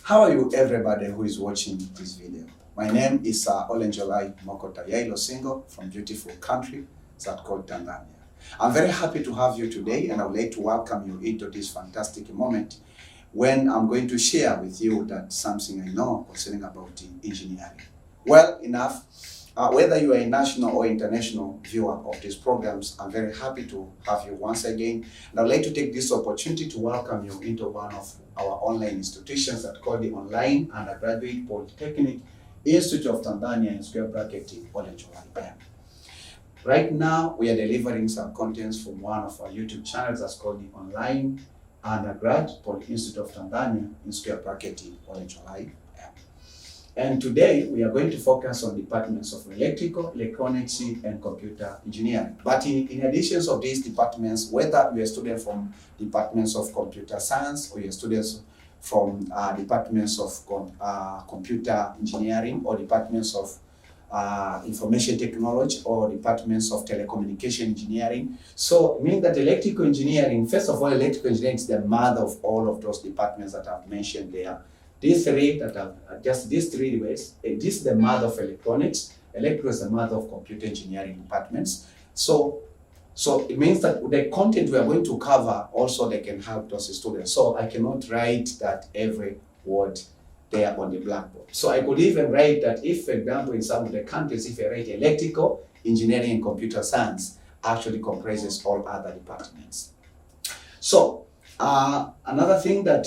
How are you, everybody who is watching this video? My name is Olenjolai TAYAI from beautiful country that called Tanzania. I'm very happy to have you today, and I would like to welcome you into this fantastic moment when I'm going to share with you that something I know concerning about engineering. Well enough, whether you are a national or international viewer of these programs, I'm very happy to have you once again. And I'd like to take this opportunity to welcome you into one of our online institutions that called the Online Undergraduate Polytechnic Institute of Tanzania in square bracket OLENJOLAIM. Right now, we are delivering some contents from one of our YouTube channels that's called the Online Undergrad Polyinstitute of Tanzania in square bracket OLENJOLAIM. And today we are going to focus on departments of electrical, electronics, and computer engineering. But in addition of these departments, whether you're a student from departments of computer science or you're students from departments of computer engineering or departments of information technology or departments of telecommunication engineering. So it means that electrical engineering, first of all, electrical engineering is the mother of all of those departments that I've mentioned there. These three that are just these three ways. This is the mother of electronics. Electrical is the mother of computer engineering departments. So it means that the content we are going to cover also they can help those students. So I cannot write that every word there on the blackboard. So I could even write that if, for example, in some of the countries, if I write electrical, engineering, and computer science actually comprises all other departments. So another thing that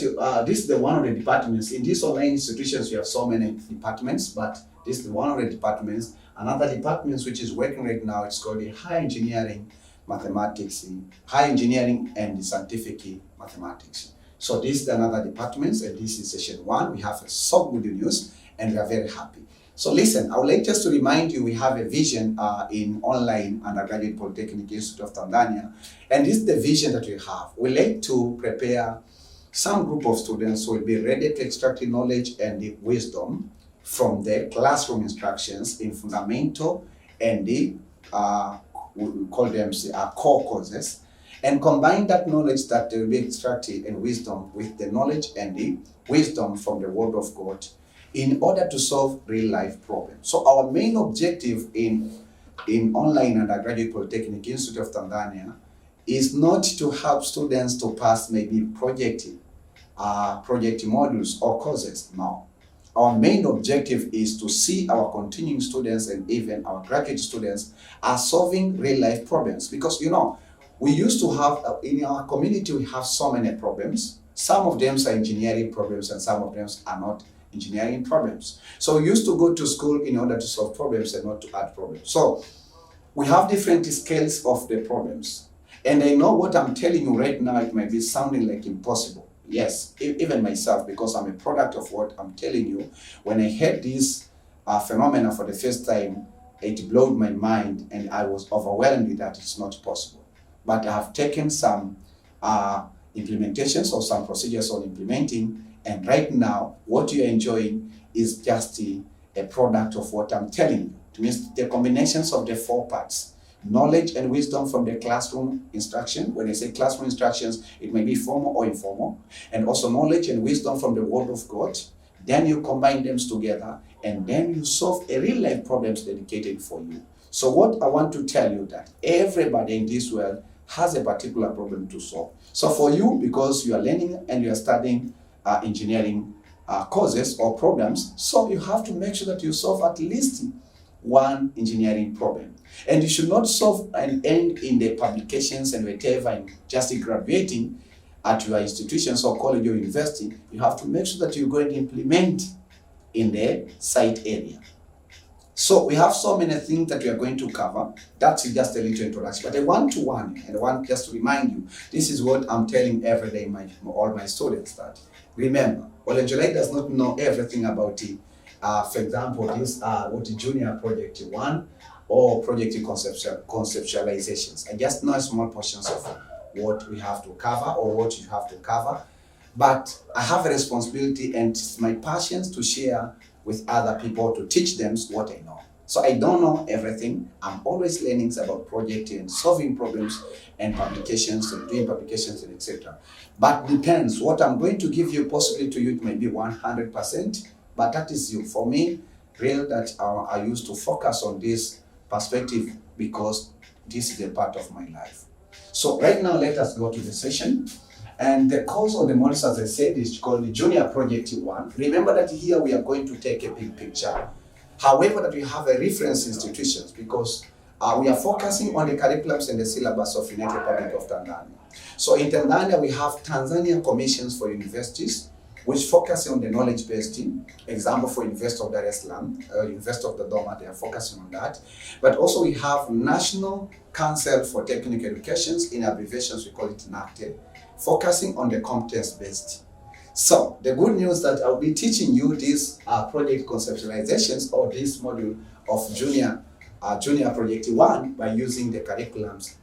this is the one of the departments. In these online institutions, we have so many departments, but this is one of the departments. Another department which is working right now, it's called the High Engineering Mathematics, High Engineering and Scientific Mathematics. So this is another department, and this is session 1. We have so good news, and we are very happy. So listen, I would like just to remind you, we have a vision in Online Undergraduate Polytechnic Institute of Tanzania. And this is the vision that we have. We like to prepare some group of students who will be ready to extract the knowledge and the wisdom from the classroom instructions in fundamental and the, we call them core courses, and combine that knowledge that will be extracted and wisdom with the knowledge and the wisdom from the Word of God in order to solve real-life problems. So our main objective in Online Undergraduate Polytechnic Institute of Tanzania is not to help students to pass maybe project modules or courses. No. Our main objective is to see our continuing students and even our graduate students are solving real-life problems. Because, you know, we used to have, in our community, we have so many problems. Some of them are engineering problems and some of them are not engineering problems. So we used to go to school in order to solve problems and not to add problems. So we have different scales of the problems. And I know what I'm telling you right now, it might be sounding like impossible. Yes, even myself, because I'm a product of what I'm telling you. When I heard this phenomena for the first time, it blew my mind and I was overwhelmed with that it's not possible. But I have taken some implementations or some procedures on implementing, and right now, what you are enjoying is just a product of what I'm telling you. It means the combinations of the 4 parts. Knowledge and wisdom from the classroom instruction. When I say classroom instructions, it may be formal or informal. And also knowledge and wisdom from the Word of God. Then you combine them together, and then you solve a real-life problems dedicated for you. So what I want to tell you that everybody in this world has a particular problem to solve. So for you, because you are learning and you are studying engineering courses or programs, so you have to make sure that you solve at least one engineering problem. And you should not solve and end in the publications and whatever and just graduating at your institutions or college or university. You have to make sure that you're going to implement in the site area. So we have so many things that we are going to cover. That's just a little introduction. But a one-to-one, and I want just to remind you, this is what I'm telling every day all my students, that remember, OLENJOLAI does not know everything about it. For example, this what junior project 1 or project conceptualizations. I just know small portions of what we have to cover or what you have to cover. But I have a responsibility and it's my passion to share with other people to teach them what I know. So I don't know everything. I'm always learning about projecting and solving problems and publications and doing publications and etc. But depends. What I'm going to give you possibly to you, it may be 100%, but that is you. For me, real that I used to focus on this perspective because this is a part of my life. So right now, let us go to the session. And the course of the modules, as I said, is called the Junior Project 1. Remember that here we are going to take a big picture. However, that we have a reference institutions because we are focusing on the curriculums and the syllabus of United Republic of Tanzania. So in Tanzania, we have Tanzania Commissions for Universities, which focus on the knowledge-based team. Example for University of Dar es Salaam, University of Dodoma, they are focusing on that. But also we have National Council for Technical Educations, in abbreviations we call it NACTE, focusing on the competence-based. So the good news that I'll be teaching you this project conceptualizations or this module of Junior Project 1 by using the curriculums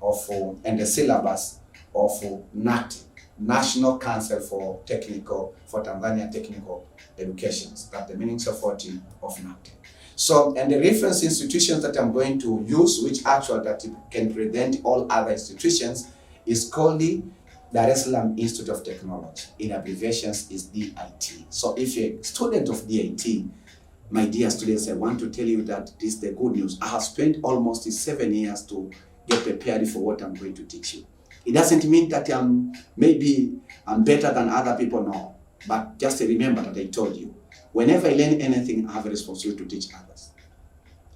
of and the syllabus of NACTE, National Council for Tanzania Technical Educations. That's the meaning support of NACTE. So, and the reference institutions that I'm going to use, which actually that can prevent all other institutions, is called the Dar es Salaam Institute of Technology. In abbreviations is DIT. So if you're a student of DIT, my dear students, I want to tell you that this is the good news. I have spent almost 7 years to get prepared for what I'm going to teach you. It doesn't mean that I'm better than other people, no. But just remember that I told you, whenever I learn anything, I have a responsibility to teach others.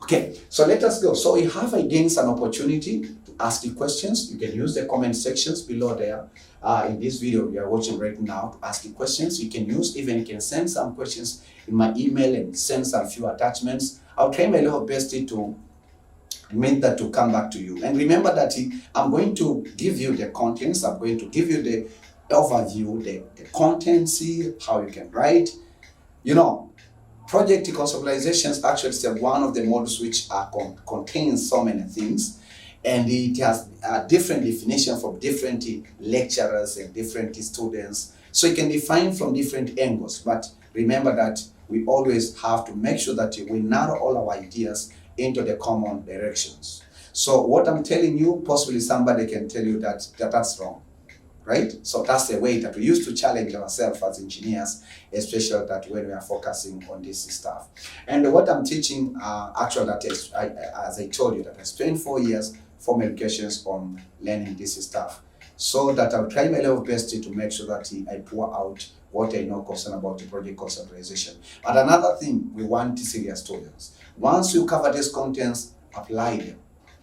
Okay, so let us go. So you have again an opportunity to ask you questions. You can use the comment sections below there. In this video we are watching right now, to ask you questions. You can use, even you can send some questions in my email and send some few attachments. I'll try my level best to make that to come back to you. And remember that I'm going to give you the contents. I'm going to give you the overview, the contents, how you can write. You know, project conceptualizations actually is one of the modules which contains so many things, and it has a different definition from different lecturers and different students. So you can define from different angles, but remember that we always have to make sure that we narrow all our ideas into the common directions. So what I'm telling you, possibly somebody can tell you that that's wrong, right? So that's the way that we used to challenge ourselves as engineers, especially that when we are focusing on this stuff. And what I'm teaching, actually, that is, as I told you, that I spent 4 years formal educations on learning this stuff, so that I'll try my level best to make sure that I pour out what I know concerned about the project conceptualization. But another thing, we want serious students. Once you cover these contents, apply them,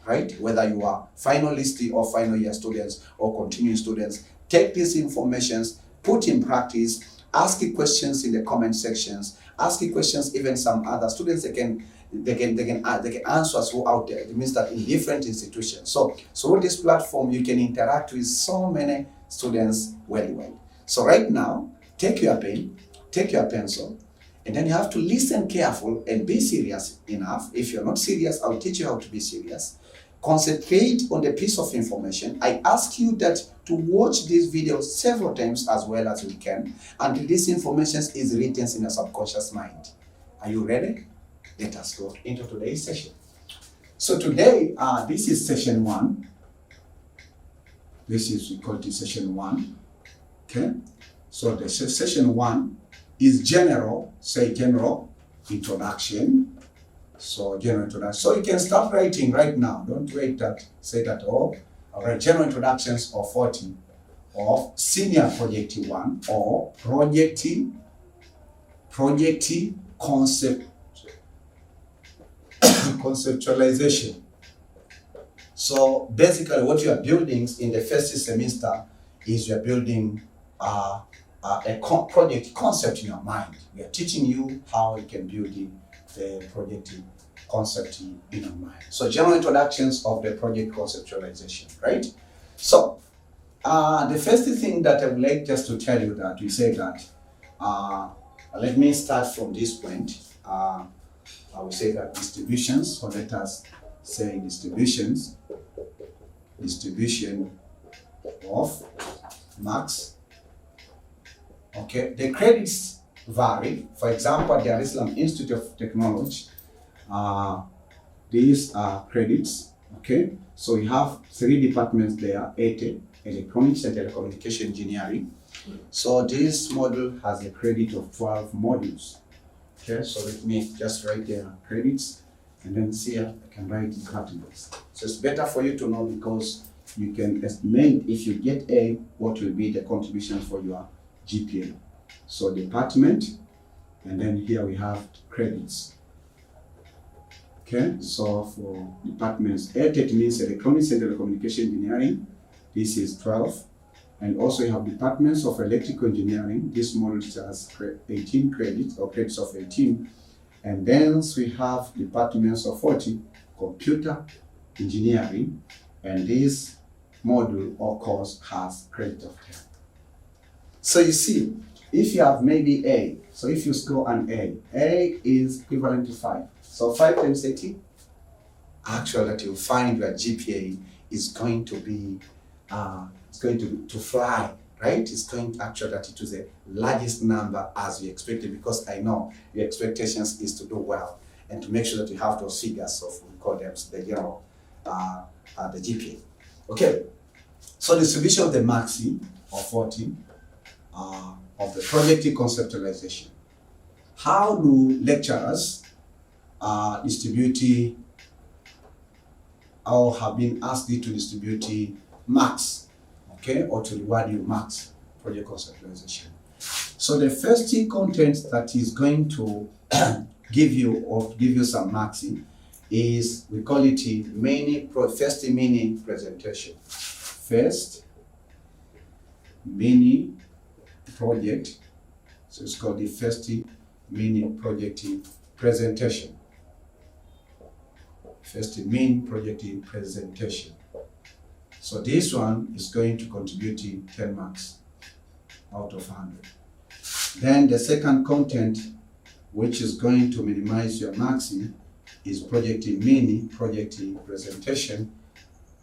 right? Whether you are finalist or final year students or continuing students, take these informations, put in practice, ask you questions in the comment sections, ask you questions, even some other students, they can answer us who out there. It means that in different institutions. So with this platform, you can interact with so many students worldwide. So right now, take your pen, take your pencil, and then you have to listen careful and be serious enough. If you're not serious, I'll teach you how to be serious. Concentrate on the piece of information. I ask you that to watch this video several times as well as we can until this information is written in your subconscious mind. Are you ready? Let us go into today's session. So today, this is session 1. We call it session 1. Okay? So the session 1 is general, say general introduction. So general introduction. So you can start writing right now. Don't wait that, say that, all right, general introductions of 40 of senior project 1 or project conceptualization. So basically what you are building in the first semester is you are building a project concept in your mind. We are teaching you how you can build the project concept in your mind. So general introductions of the project conceptualization, right? So the first thing that I would like just to tell you that we say that, let me start from this point. I will say that distributions, so let us say distribution of marks. Okay, the credits vary. For example, at the Dar es Salaam Institute of Technology, these are credits, okay? So we have 3 departments there, Electronics and Telecommunication Engineering. So this module has a credit of 12 modules. Okay, so let me just write their credits, and then see I can write in categories. So it's better for you to know, because you can estimate if you get A, what will be the contribution for your GPA. So department, and then here we have credits. Okay, so for departments, EdTech means Electronics and Telecommunication Engineering. This is 12. And also you have departments of electrical engineering. This module has 18 credits, or credits of 18. And then we have departments of 40, computer engineering. And this module or course has credit of 10. So you see, if you have maybe A, so if you score an A is equivalent to 5. So 5 times 18, actually that you'll find your GPA is going to be to fly, right? It's going actually that it is the largest number as we expected, because I know your expectations is to do well and to make sure that you have those figures of, we call them the general, the GPA. Okay, so distribution of the marks of 14 of the project conceptualization. How do lecturers distribute or have been asked to distribute marks, okay, or to reward you marks, project conceptualization? So the first content that is going to give you some marks is, we call it first mini presentation. First mini project, so it's called the first mini project presentation. First main project presentation. So this one is going to contribute 10 marks out of 100. Then the second content, which is going to minimize your marks, is mini project presentation.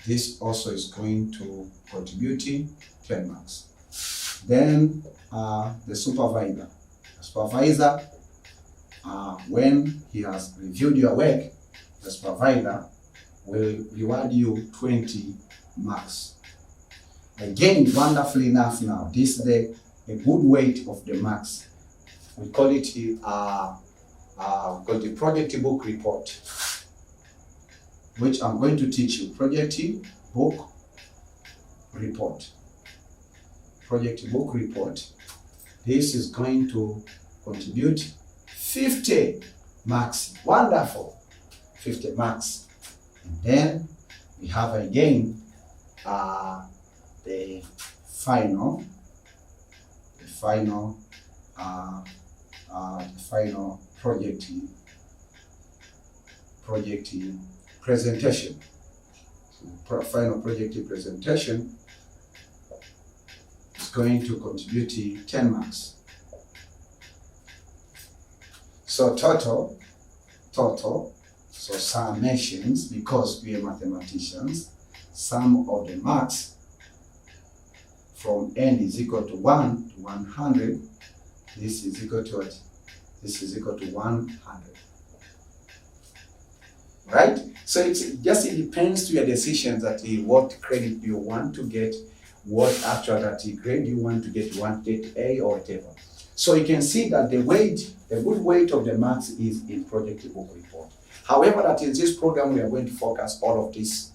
This also is going to contribute 10 marks. Then the supervisor. The supervisor, when he has reviewed your work, the supervisor will reward you 20 marks. Again, wonderfully enough now, this is a good weight of the marks. We call it the project book report, which I'm going to teach you. Project book report. Project book report. This is going to contribute 50 marks. Wonderful. 50 marks. And then we have again the final project presentation. Final project presentation is going to contribute 10 marks. So total, so summations, because we are mathematicians, sum of the marks from n is equal to 1 to 100. This is equal to what? This is equal to 100. Right? So it depends to your decisions that what credit you want to get, what actual that grade you want to get. You want to get A or whatever. So you can see that the good weight of the marks is in project book report. However, that in this program we are going to focus all of these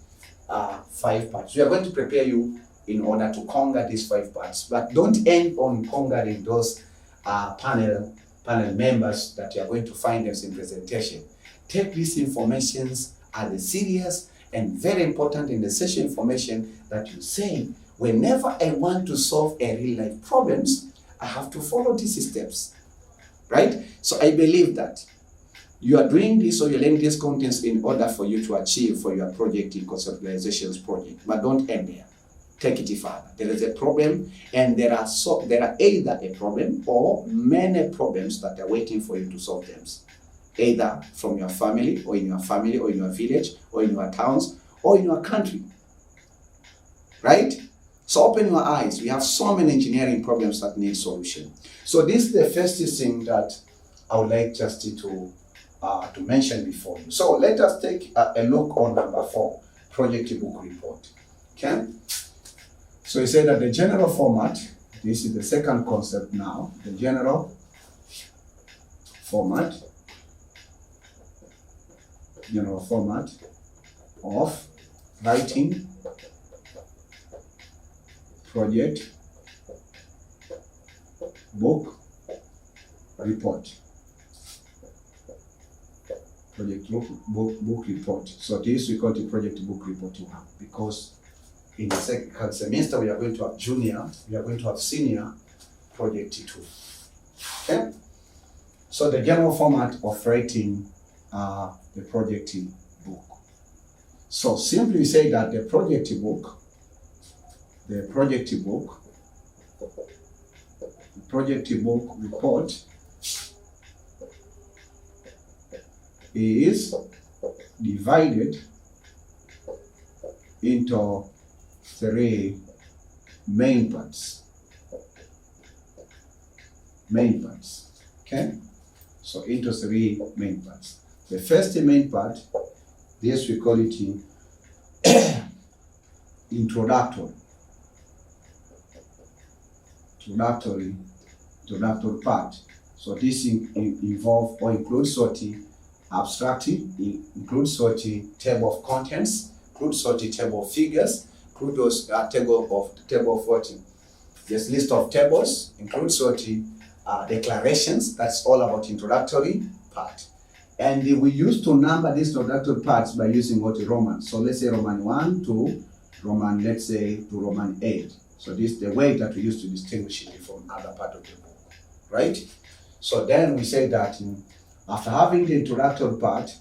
5 parts. We are going to prepare you in order to conquer these 5 parts, but don't end on conquering those panel members that you are going to find them in presentation. Take these informations as serious and very important in the session information that you say, whenever I want to solve a real life problems, I have to follow these steps, right? So I believe that you are doing this or you're learning these contents in order for you to achieve for your project in conceptualizations project, but don't end there. Take it further. There is a problem, and there are either a problem or many problems that are waiting for you to solve them. Either from your family, or in your village, or in your towns, or in your country. Right? So open your eyes. We have so many engineering problems that need solution. So this is the first thing that I would like just to to mention before you. So let us take a look on number 4, project book report. Okay? So he said that the general format, this is the second concept now, the general format of writing project book report. Project book report. So this we call the project book report because in the second semester we are going to have junior, we are going to have senior, project 2. Okay? So the general format of writing the project book. So simply say that the project book report is divided into 3 main parts. Okay? So into 3 main parts. The first main part, this we call it introductory part. So this involves or includes abstracting, includes table of contents, includes table of figures, includes table of just list of tables, includes declarations. That's all about introductory part. And we used to number these introductory parts by using Roman. So let's say Roman 1 to Roman, let's say to Roman 8. So this is the way that we used to distinguish it from other part of the book, right? So then we say that after having the introductory part,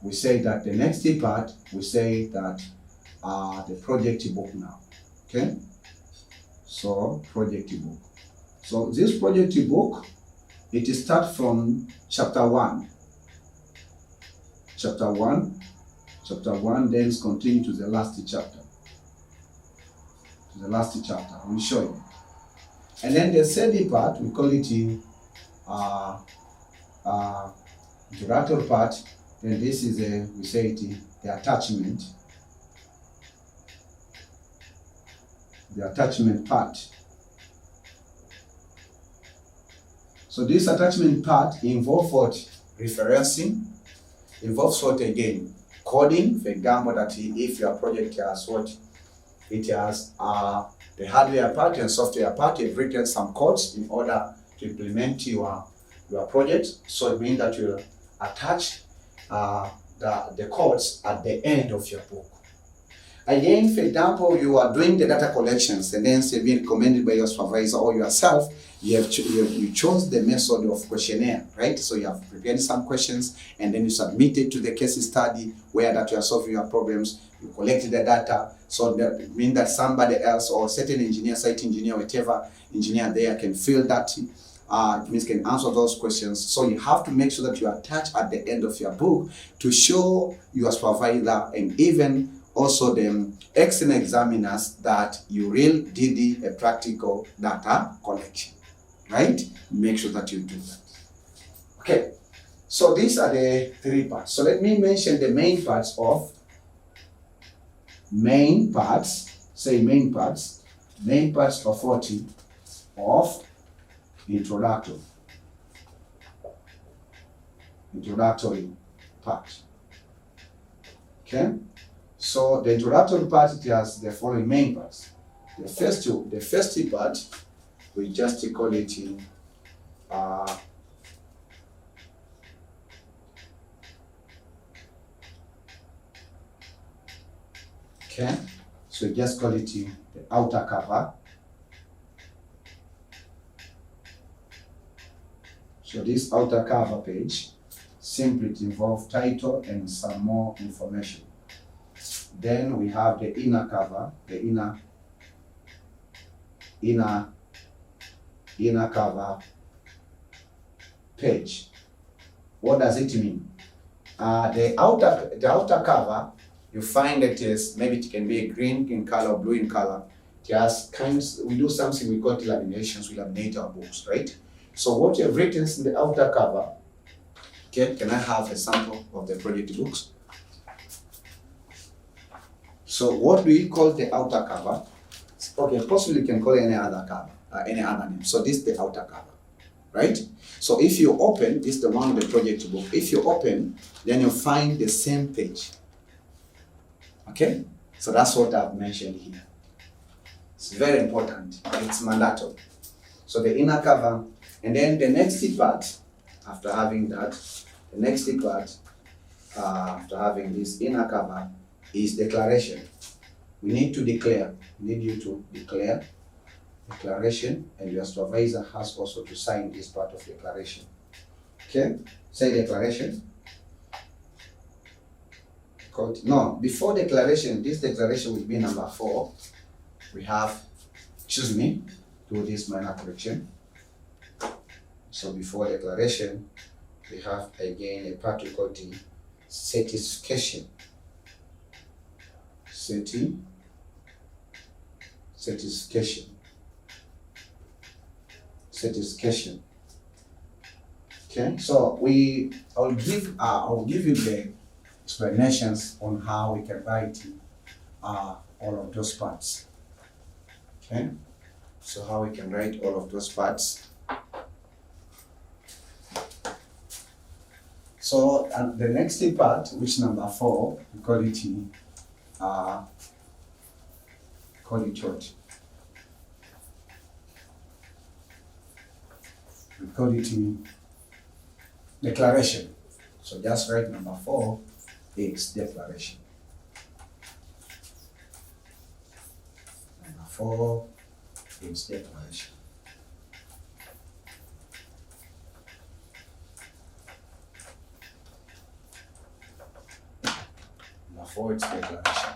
we say that the next part, we say that the project book now, okay? So project book. So this project book, it starts from chapter 1. Chapter 1, then continue to the last chapter. We'll show you. And then the third part, we call it introductory part. Then this is we say it the attachment. The attachment part. So this attachment part involves what? Referencing. Involves what again? Coding. For example, that if your project has what? It has the hardware part and software part. You've written some codes in order to implement your project. So it means that you attach the codes at the end of your book. Again, for example, you are doing the data collections and then it's been recommended by your supervisor or yourself. You chose the method of questionnaire, right? So you have prepared some questions and then you submit it to the case study where that you are solving your problems. You collected the data, so that means that somebody else or certain engineer, site engineer, whatever engineer there can fill that. It means can answer those questions. So you have to make sure that you attach at the end of your book to show your supervisor and even also the external examiners that you really did a practical data collection, right? Make sure that you do that. Okay, so these are the 3 parts. So let me mention the main parts of introductory part. Okay, so the introductory part, it has the following main parts. The first part, we just call it okay, so we just call it the outer cover. So this outer cover page, simply it involves title and some more information. Then we have the inner cover, the inner cover page. What does it mean? The outer cover, you find that maybe it can be green in color or blue in color. Just we do something we call laminations. We laminate our books, right? So what you have written in the outer cover, Okay, can I have a sample of the project books? So what do we call the outer cover? Okay, possibly you can call it any other cover, any other name. So this is the outer cover, right? So if you open, this is the one with the project book. If you open, then you find the same page. Okay? So that's what I've mentioned here. It's very important. It's mandatory. So the inner cover, and then the next part, after having that, the next part, after having this inner cover, is declaration. We need to declare. We need you to declare declaration, and your supervisor has also to sign this part of declaration. Okay? Say declaration. No, before declaration, this declaration will be number 4. We have, excuse me, do this minor correction. So before declaration, we have again a part we call the certification. Certification. Okay, so I'll give you the explanations on how we can write all of those parts. Okay, so how we can write all of those parts. So the next part, which number 4, we call it what? We call it declaration. So just write number 4 is declaration. Number 4 is declaration. Number 4 is declaration.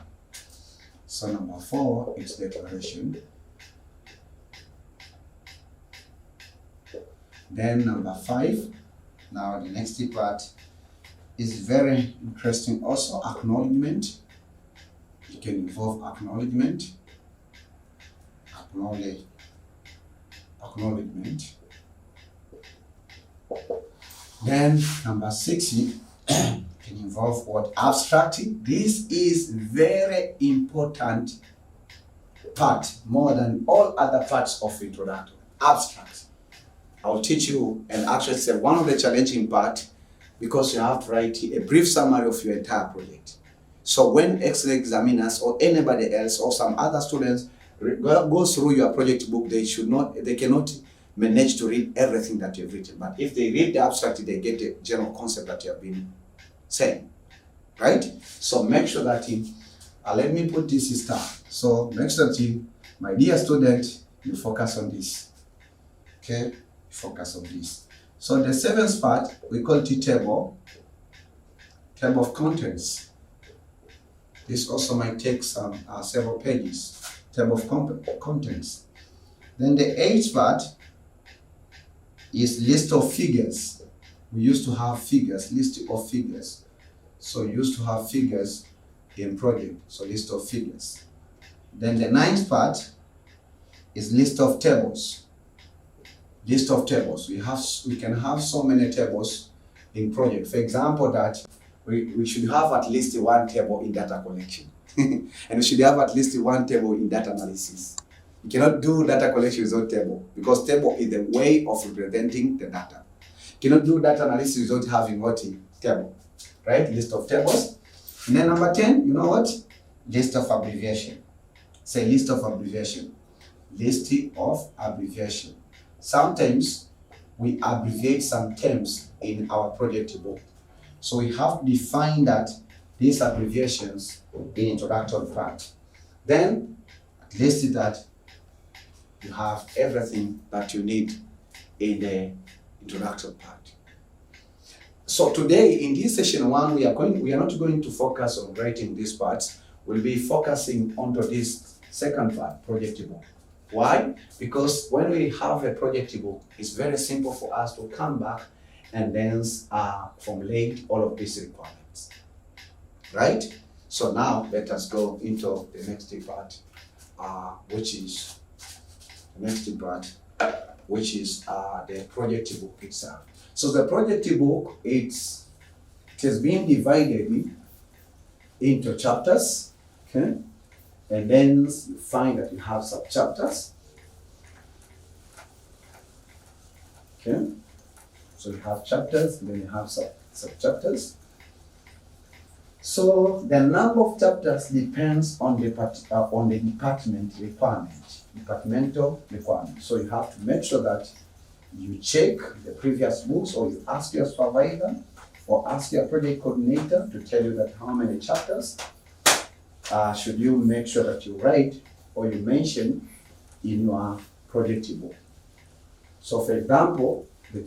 So number 4 is declaration. Then number 5, now the next part is very interesting also, acknowledgement. You can involve acknowledgement. Acknowledgement. Then number 6 can involve what? Abstracting. This is very important part, more than all other parts of introductory. Abstract. I'll teach you, and actually it's one of the challenging part, because you have to write a brief summary of your entire project. So when external examiners or anybody else or some other students go through your project book, they cannot manage to read everything that you've written. But if they read the abstract, they get the general concept that you have been saying, right? So make sure that let me put this star. So make sure that my dear student, you focus on this. Okay, focus on this. So the 7th part, we call it table of contents. This also might take some several pages. Table of contents. Then the 8th part is list of figures. We used to have figures, list of figures. So you used to have figures in project, so list of figures. Then the 9th part is list of tables. List of tables. We can have so many tables in project. For example, that we should have at least 1 table in data collection. And we should have at least 1 table in data analysis. You cannot do data collection without table, because table is the way of representing the data. You cannot do data analysis without having what? Table. Right? List of tables. And then number 10, you know what? List of abbreviation. Say list of abbreviation. List of abbreviation. Sometimes we abbreviate some terms in our project book. So we have to define that these abbreviations in introductory part. Then at least that you have everything that you need in the introductory part. So today in this session 1, we are not going to focus on writing these parts. We'll be focusing onto this second part, project book. Why? Because when we have a project book, it's very simple for us to come back and then formulate all of these requirements. Right? So now let us go into the next part, which is the project book itself. So the project book, it has been divided into chapters, okay? And then you find that you have sub-chapters, okay? So you have chapters, and then you have sub-chapters. So the number of chapters depends on the departmental requirement. So you have to make sure that you check the previous books, or you ask your supervisor or ask your project coordinator to tell you that how many chapters should you make sure that you write or you mention in your project book. So for example, the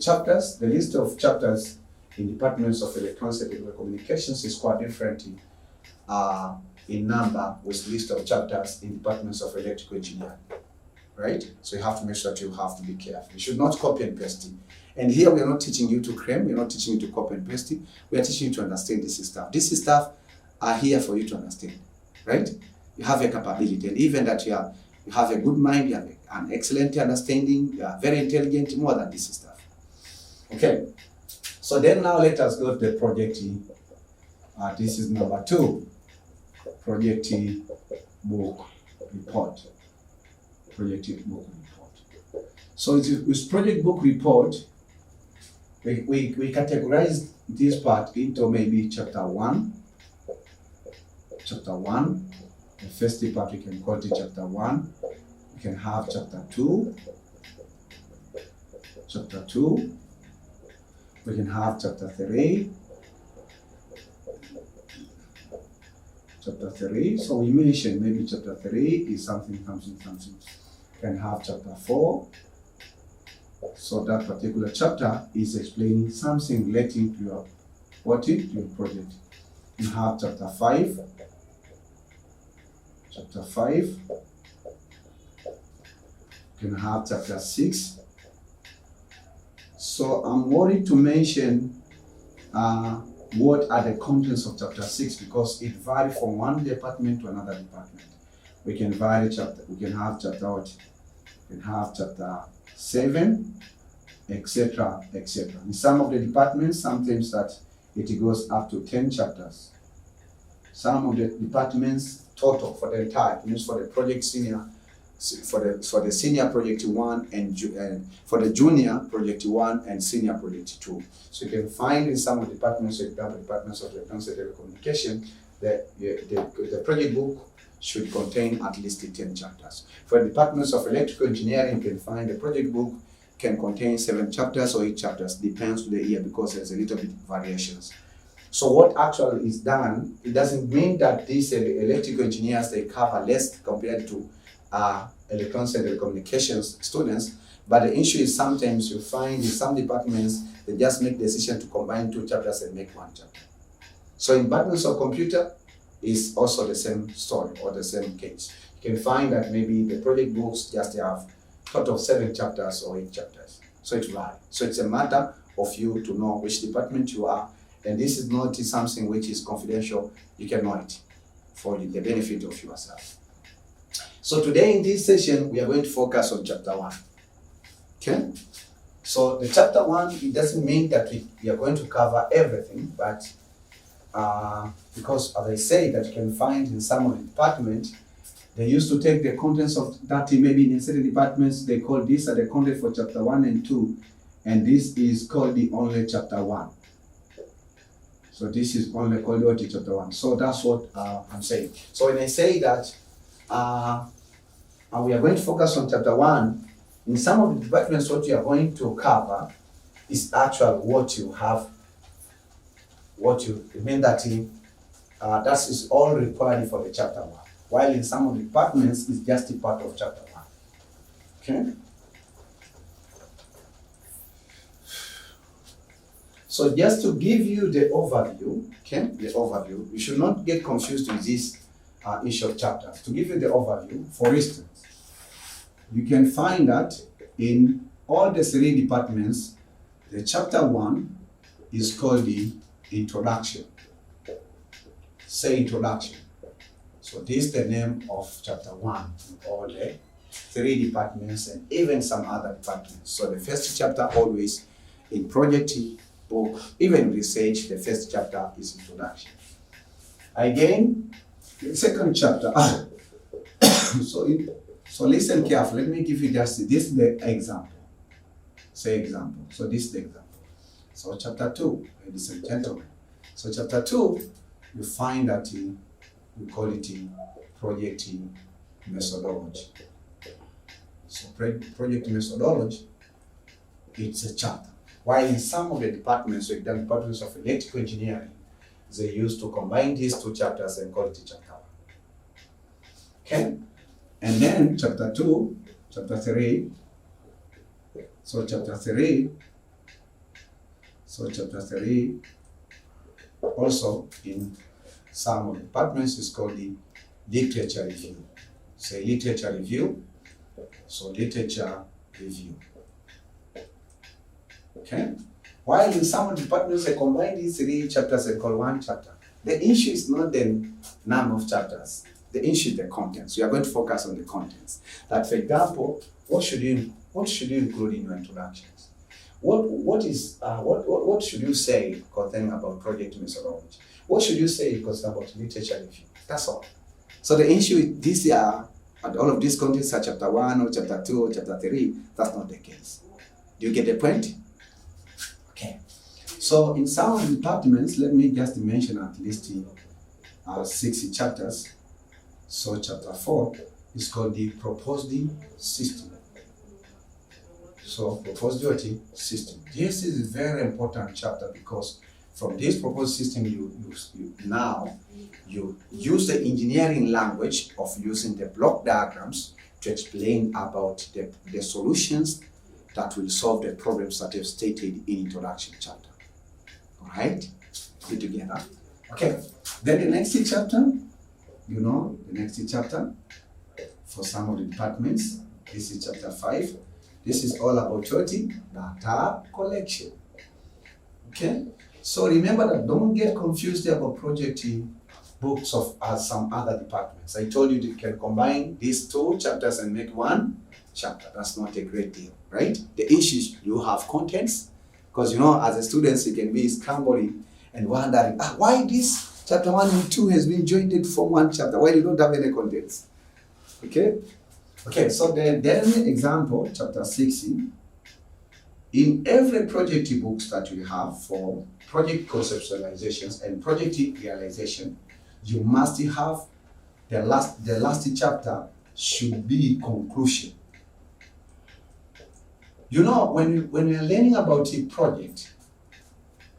list of chapters in departments of electronics and telecommunications is quite different in number with list of chapters in departments of electrical engineering, right? So you have to make sure that you have to be careful. You should not copy and paste it. And here we are not teaching you to cram, we are not teaching you to copy and paste it. We are teaching you to understand this stuff. This stuff are here for you to understand, right? You have a capability, and even that you have a good mind, you have an excellent understanding, you are very intelligent, more than this stuff. Okay. So then now let us go to the project. This is number 2, project book report. Project book report. So with project book report, we categorize this part into maybe chapter 1. Chapter 1, the first part we can call it chapter 1. We can have chapter 2. Chapter 2. We can have chapter 3. Chapter 3. So we mentioned maybe chapter 3 is something. We can have chapter 4. So that particular chapter is explaining something relating to your project. You have chapter 5. Chapter 5. You can have chapter 6. So I'm worried to mention what are the contents of chapter 6, because it varies from one department to another department. We can have chapter 7, etc., etc. In some of the departments, sometimes that it goes up to 10 chapters. Some of the departments total for the entire, means for the project senior, for the senior project 1 and for the junior project 1 and senior project 2. So you can find in some of the departments, for example, departments of electronics and telecommunication, the project book should contain at least 10 chapters. For departments of electrical engineering, you can find the project book can contain 7 chapters or 8 chapters, depends on the year, because there's a little bit of variations. So what actually is done, it doesn't mean that these electrical engineers, they cover less compared to electronics and telecommunications students, but the issue is sometimes you find in some departments, they just make the decision to combine 2 chapters and make 1 chapter. So in departments of computer, is also the same story or the same case. You can find that maybe the project books just have total of 7 chapters or 8 chapters. So it varies. So it's a matter of you to know which department you are, and this is not something which is confidential. You can know it for the benefit of yourself. So today in this session, we are going to focus on chapter 1. Okay? So the chapter 1, it doesn't mean that we are going to cover everything, but because as I say, that you can find in some of the departments, they used to take the contents of that, maybe in certain departments, they call this the content for chapter 1 and 2, and this is called the only chapter 1. So this is only called the chapter 1. So that's what I'm saying. So when I say that we are going to focus on chapter 1, in some of the departments, what you are going to cover is actually what you have, that is all required for the chapter 1. While in some of the departments, it's just a part of chapter 1. Okay? So just to give you the overview, you should not get confused with this issue of chapters. To give you the overview, for instance, you can find that in all the 3 departments, the chapter 1 is called the Introduction. Say Introduction. So this is the name of chapter 1 in all the 3 departments and even some other departments. So the first chapter always in project book, even research, the first chapter is introduction. Again, the second chapter. So listen carefully. Let me give you just this is the example. Say example. So this is the example. So chapter 2, ladies and gentlemen. So chapter 2, you find that we call it project methodology. So project methodology, it's a chapter. While in some of the departments, like the departments of electrical engineering, they used to combine these two chapters and call it chapter 1. Okay? And then chapter 2, chapter 3. So chapter 3. So chapter 3. Also in some of the departments is called the literature review. Say literature review. So literature review. Okay? While in some departments they combine these 3 chapters and call 1 chapter. The issue is not the number of chapters. The issue is the contents. We are going to focus on the contents. That, for example, what should you include in your introductions? What should you say concerning about project methodology? What should you say concerning about literature review? That's all. So the issue is this year, and all of these contents are chapter 1 or chapter 2 or chapter 3. That's not the case. Do you get the point? Okay. So in some of the departments, let me just mention at least 60 chapters. So chapter 4 is called the proposed system. So proposed system. This is a very important chapter because from this proposed system, you use the engineering language of using the block diagrams to explain about the solutions that will solve the problems that I've stated in introduction chapter. All right, put together. Okay, then the next chapter, the next chapter for some of the departments, this is chapter 5. This is all about data collection. Okay, so remember that don't get confused about project books of some other departments. I told you can combine these 2 chapters and make 1 chapter. That's not a great deal, right? The issue is you have contents, because as a student you can be scrambling and wondering why this chapter 1 and 2 has been joined to form 1 chapter. Why you don't have any contents? Okay, so then example, chapter 16. In every project books that we have for project conceptualizations and project realization, you must have the last chapter should be conclusion. When we are learning about a project,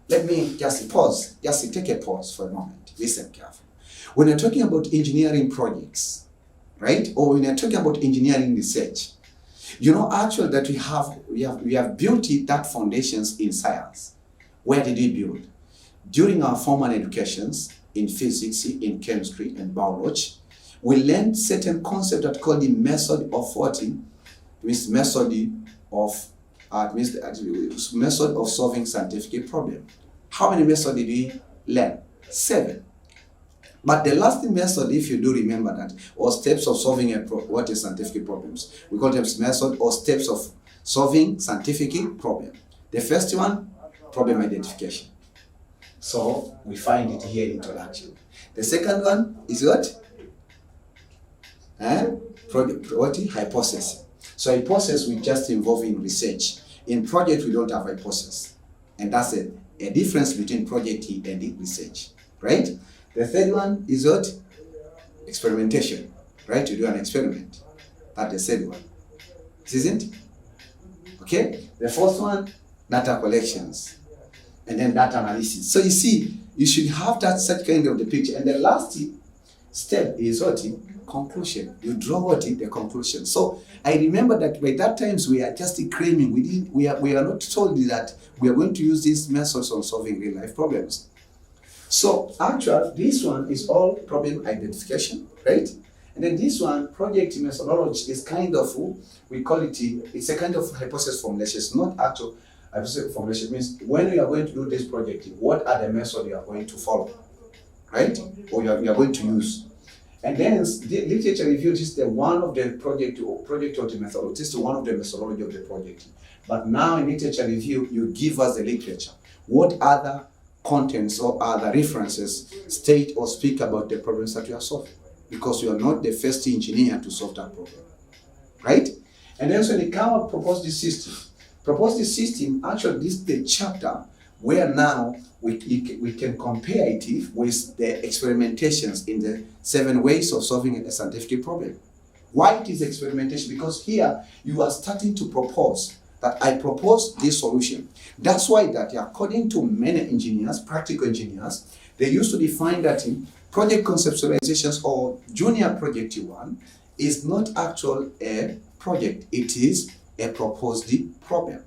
let me just pause, just take a pause for a moment. Listen carefully. When you're talking about engineering projects, right? Or when you're talking about engineering research, actually that we have built that foundations in science. Where did we build? During our formal educations in physics, in chemistry, and biology, we learned certain concepts that called the method of method of solving scientific problem. How many methods did we learn? 7. But the last method, if you do remember that, or steps of solving what is scientific problems. We call them method or steps of solving scientific problem. The first one, problem identification. So we find it here in introduction. The second one is what? Hypothesis. So hypothesis we just involve in research. In project we don't have hypothesis. And that's a difference between project and research, right? The third one is what? Experimentation, right? You do an experiment. That's the third one. Isn't it? Okay? The fourth one, data collections. And then data analysis. So you see, you should have that such kind of the picture. And the last step is what? Conclusion. You draw what? The conclusion. So I remember that by that times we are just claiming, we are not told that we are going to use these methods on solving real life problems. So actually, this one is all problem identification, right? And then this one, project methodology, is kind of, we call it, it's a kind of hypothesis formulation. It's not actual hypothesis formulation. It means when you are going to do this project, what are the methods you are going to follow, right? Or you are going to use. And then the literature review is the one of the project or the methodology. This is one of the methodology of the project. But now in literature review, you give us the literature. What other contents or other references state or speak about the problems that you are solving? Because you are not the first engineer to solve that problem, right? And then so when you come up propose this system. Propose this system, actually this is the chapter where now we can compare it with the experimentations in the 7 ways of solving a scientific problem. Why it is experimentation? Because here you are starting to propose that I propose this solution. That's why that according to many engineers, practical engineers, they used to define that in project conceptualizations or junior project 1 is not actual a project, it is a proposed problem.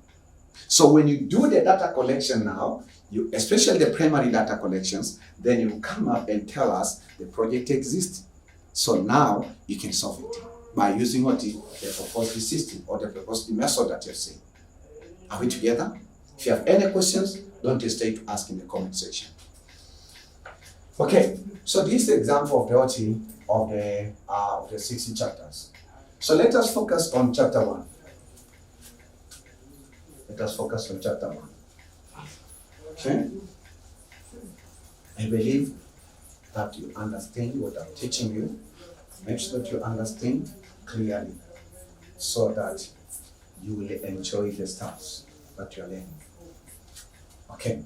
So when you do the data collection now, you, especially the primary data collections, then you come up and tell us the project exists. So now you can solve it by using what the proposed system or the proposed method that you've seen. Are we together? If you have any questions, don't hesitate to ask in the comment section. Okay, so this is the example of the OT of the 60 chapters. So let us focus on chapter 1. Let us focus on chapter 1. Okay? I believe that you understand what I'm teaching you. Make sure that you understand clearly so that you will enjoy the stuff that you're learning. Okay.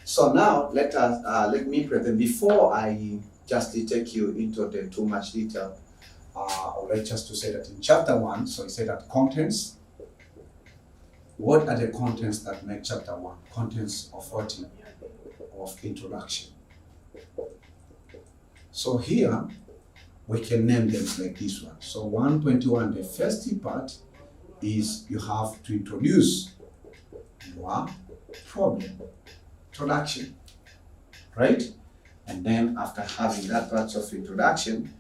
So now let me present. Before I just take you into the too much detail, I would like just to say that in chapter 1, so he said that contents. What are the contents that make chapter 1? Contents of what? Of introduction. So here we can name them like this one. So 121, the first part is you have to introduce your problem. Introduction, right? And then after having that part of introduction,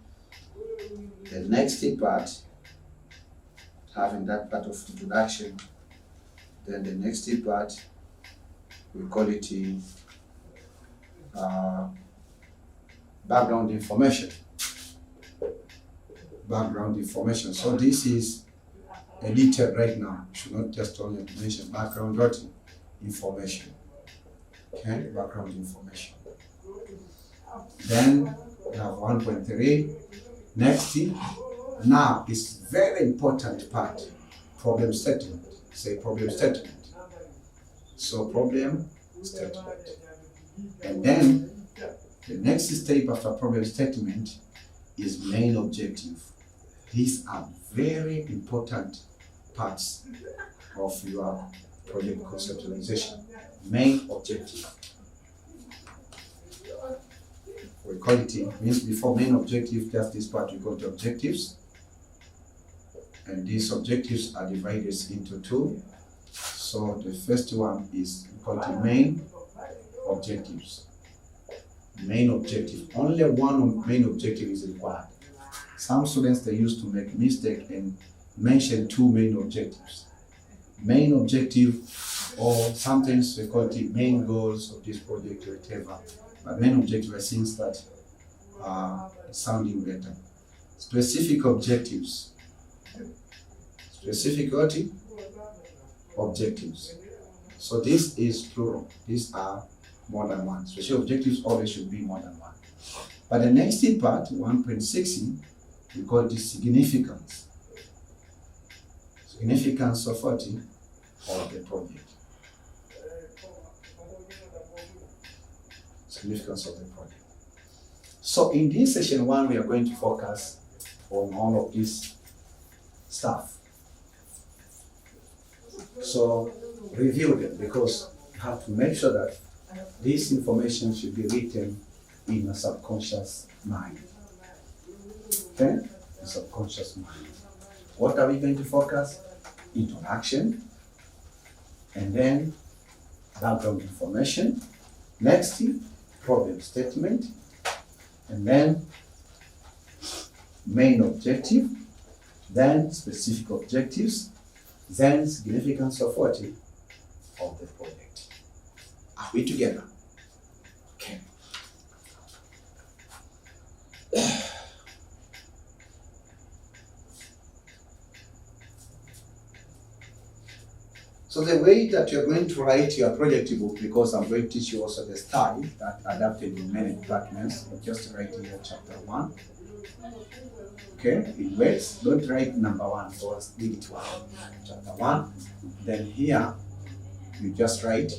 the next part, having that part of introduction, then the next part, we call it background information. Background information. So this is edited right now. You should not just only mention background information. Okay, background information. Then we have 1.3. Next, now is very important part, problem statement. Say problem statement. So problem statement. And then the next step after problem statement is main objective. These are very important parts of your project conceptualization. Main objective. We call it, means before main objective, just this part we call it objectives. And these objectives are divided into 2. So the first one is called the main objectives. Main objective. Only one main objective is required. Some students, they used to make mistake and mention 2 main objectives. Main objective, or sometimes we call it the main goals of this project or whatever. But main objective, I think that sounding better. Specific objectives. Specific objectives. So this is plural. These are more than one. Specific objectives always should be more than one. But the next part, 1.6, we call it significance. Significance of what? Of the project. Significance of the project. So in this session 1, we are going to focus on all of this stuff. So review them, because you have to make sure that this information should be written in a subconscious mind. Okay? The subconscious mind. What are we going to focus? Introduction, and then background information. Next, problem statement, and then main objective, then specific objectives, then significance of what? Of the project. Are we together? Okay. So the way that you're going to write your project book, because I'm going to teach you also the style that adapted in many departments, you just write here chapter 1. Okay, in words, don't write number 1, or digit 1. Chapter 1. Then here, you just write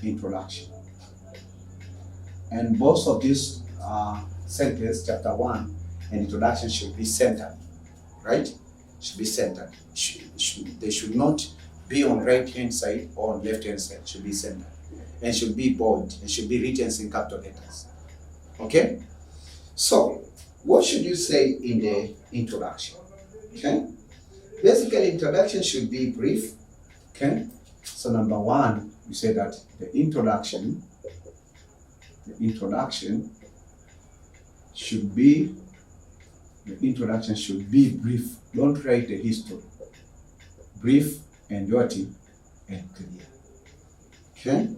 introduction. And both of these sentences, chapter 1 and introduction, should be centered, right? Should be centered. They should not be on right hand side or on left hand side. Should be centered, and should be bold, and should be written in capital letters. Okay. So, what should you say in the introduction? Okay. Basically, introduction should be brief. Okay. So number 1, you say that the introduction should be brief. Don't write the history. Brief and dirty and clear. Okay?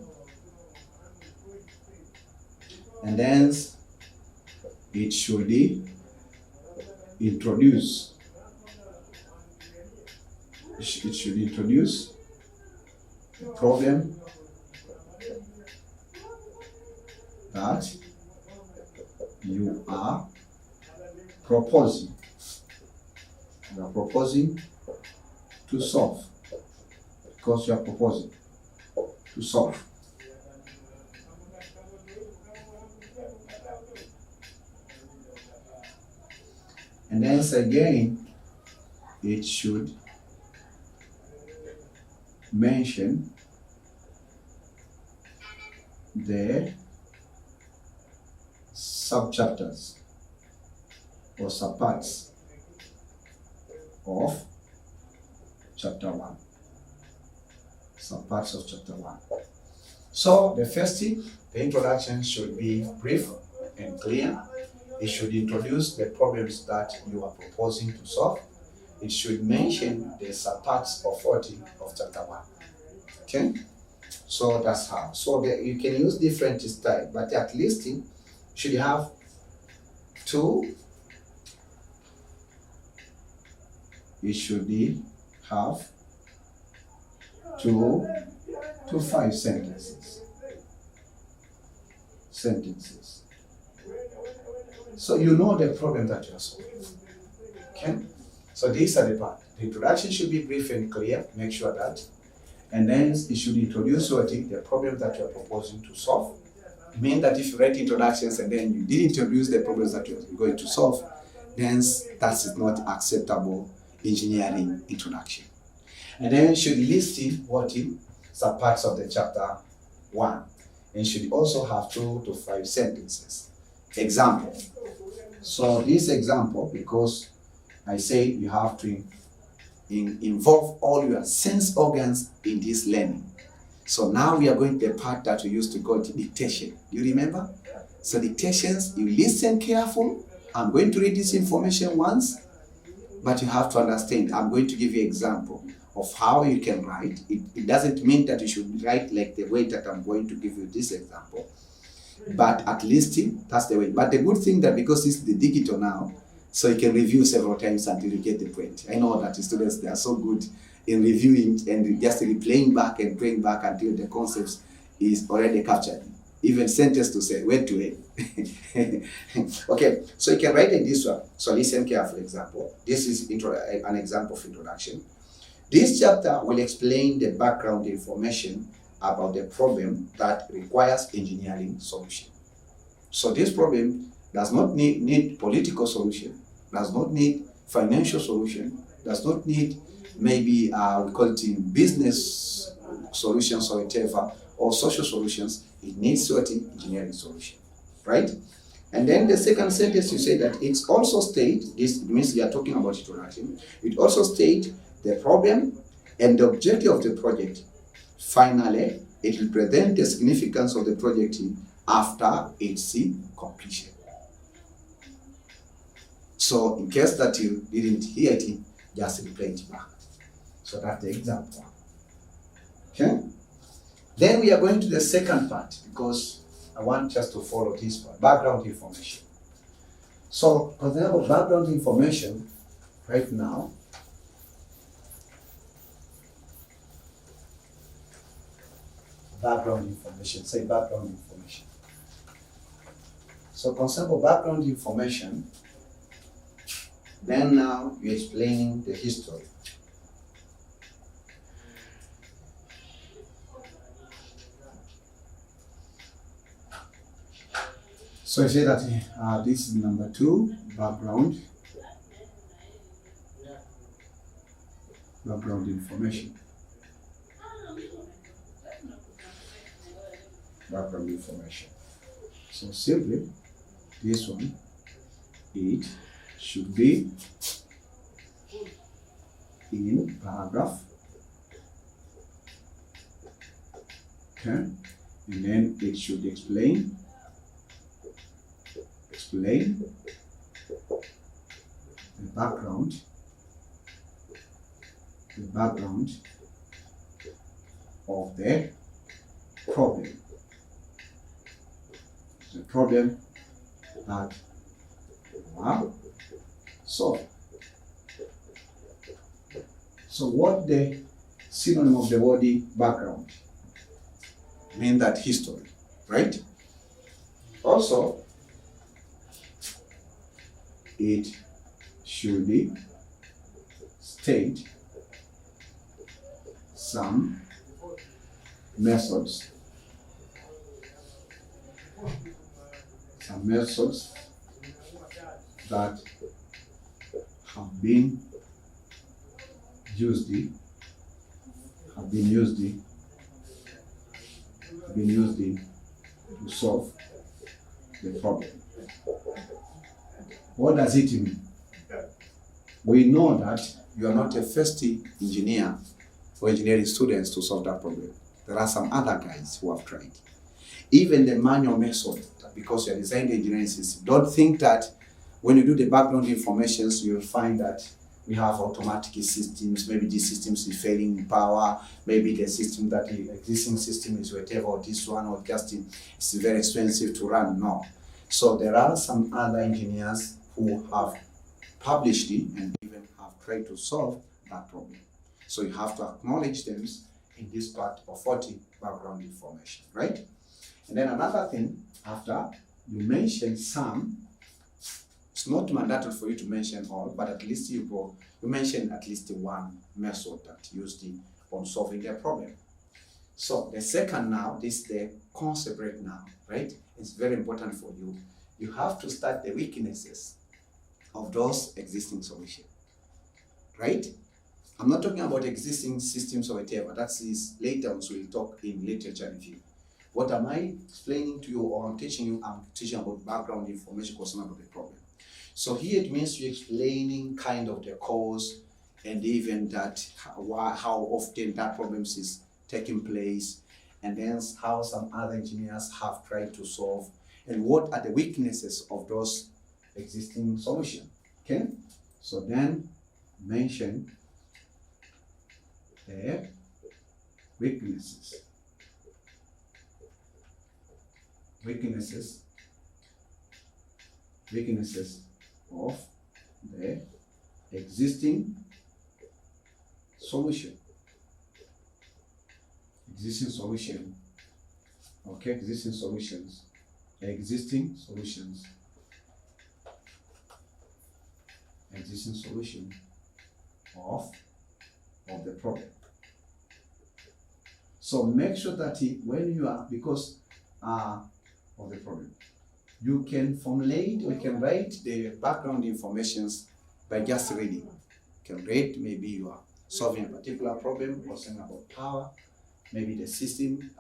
And then it should introduce. It should introduce the problem that you are proposing. You are proposing to solve, because you are proposing to solve. And then again, it should mention the subchapters or subparts of chapter 1. Subparts of chapter 1. So the first thing, the introduction should be brief and clear. It should introduce the problems that you are proposing to solve. It should mention the subparts of 40 of chapter 1. Okay? So that's how. So you can use different styles, but at least you should have 2. You should have 2 to 5 sentences. So you know the problem that you are solving. Okay? So these are the part. The introduction should be brief and clear. Make sure that. And then it should introduce the problem that you are proposing to solve. It means that if you write introductions and then you did introduce the problems that you are going to solve, then that is not acceptable engineering introduction. And then should list subparts of the chapter 1, and should also have 2 to 5 sentences. Example. So this example, because I say you have to involve all your sense organs in this learning. So now we are going to the part that we used to call dictation. You remember? So dictations, you listen careful. I'm going to read this information once, but you have to understand. I'm going to give you an example of how you can write. It doesn't mean that you should write like the way that I'm going to give you this example, but at least that's the way. But the good thing that because it's the digital now, so you can review several times until you get the point. I know that the students, they are so good in reviewing and just replaying back and playing back until the concepts is already captured. Even sentence to say, wait to it. Okay, so you can write it this one. So listen carefully, example. This is an example of introduction. This chapter will explain the background information about the problem that requires engineering solution. So this problem does not need political solution, does not need financial solution, does not need maybe we call it business solutions or whatever, or social solutions. It needs certain engineering solution, right? And then the second sentence, you say that it's also state, this means we are talking about introduction, it also state the problem and the objective of the project. Finally, it will present the significance of the project after its completion. So in case that you didn't hear it, just replay it back. So that's the example. Okay? Then we are going to the second part, because I want just to follow this part, background information. So, for example, background information, right now, background information. Say background information. So concept of background information, then now you're explaining the history. So I say that this is number 2, background information. Background information. So simply, this one, it should be in paragraph, okay, and then it should explain the background of the problem. The problem that you have solved. So what the synonym of the word background mean? That history, right? Also, it should state some methods that have been used to solve the problem. What does it mean? We know that you are not a first engineer or engineering students to solve that problem. There are some other guys who have tried. Even the manual method, because you are designing the engineering system, don't think that when you do the background informations, you'll find that we have automatic systems, maybe this system is failing in power, maybe the system that the existing system is whatever, or this one, or just it's very expensive to run. No. So there are some other engineers who have published it and even have tried to solve that problem. So you have to acknowledge them in this part of 40 background information, right? And then another thing, after you mention some, it's not mandatory for you to mention all, but at least you mention at least one method that used on solving the problem. So the second now, this is the concept right now, right? It's very important for you. You have to start the weaknesses of those existing solutions, right? I'm not talking about existing systems or whatever. That is later on, so we'll talk in literature review. What am I explaining to you or I'm teaching you? I'm teaching about background information concerning about the problem. So here it means you're explaining kind of the cause and even that how often that problem is taking place, and then how some other engineers have tried to solve, and what are the weaknesses of those existing solutions. Okay, so then mention the weaknesses of the existing solution. Okay, existing solution of the problem. So make sure that when you are, because of the problem, you can formulate or you can write the background informations by just reading. You can read, maybe you are solving a particular problem or something about power, maybe the system,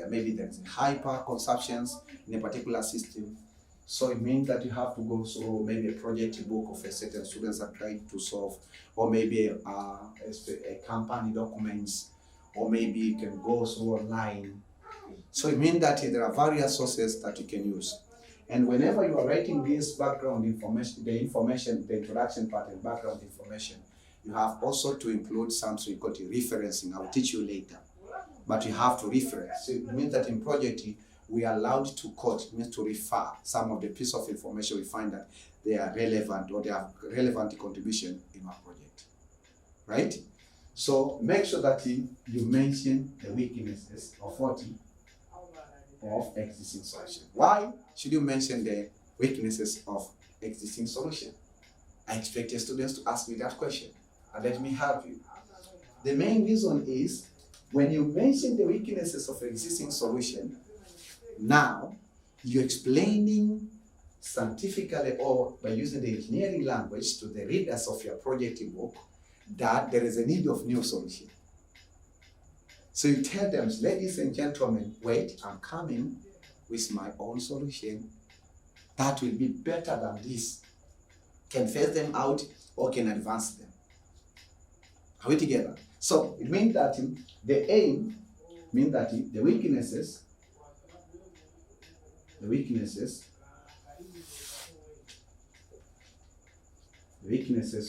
maybe there's a high power consumptions in a particular system. So it means that you have to go through maybe a project book of a certain students are trying to solve, or maybe a company documents, or maybe you can go through online. So it means that there are various sources that you can use. And whenever you are writing this background information, the introduction part and background information, you have also to include something called referencing. I'll teach you later. But you have to reference. So it means that in project, we are allowed to quote, it means to refer some of the piece of information we find that they are relevant or they have relevant contribution in our project, right? So make sure that you mention the weaknesses of existing solution. Why should you mention the weaknesses of existing solution? I expect your students to ask me that question, and let me help you. The main reason is when you mention the weaknesses of existing solution, now you're explaining scientifically or by using the engineering language to the readers of your project book that there is a need of new solution. So you tell them, ladies and gentlemen, wait, I'm coming with my own solution that will be better than this, can phase them out or can advance them. Are we together? So it means that the aim means that the weaknesses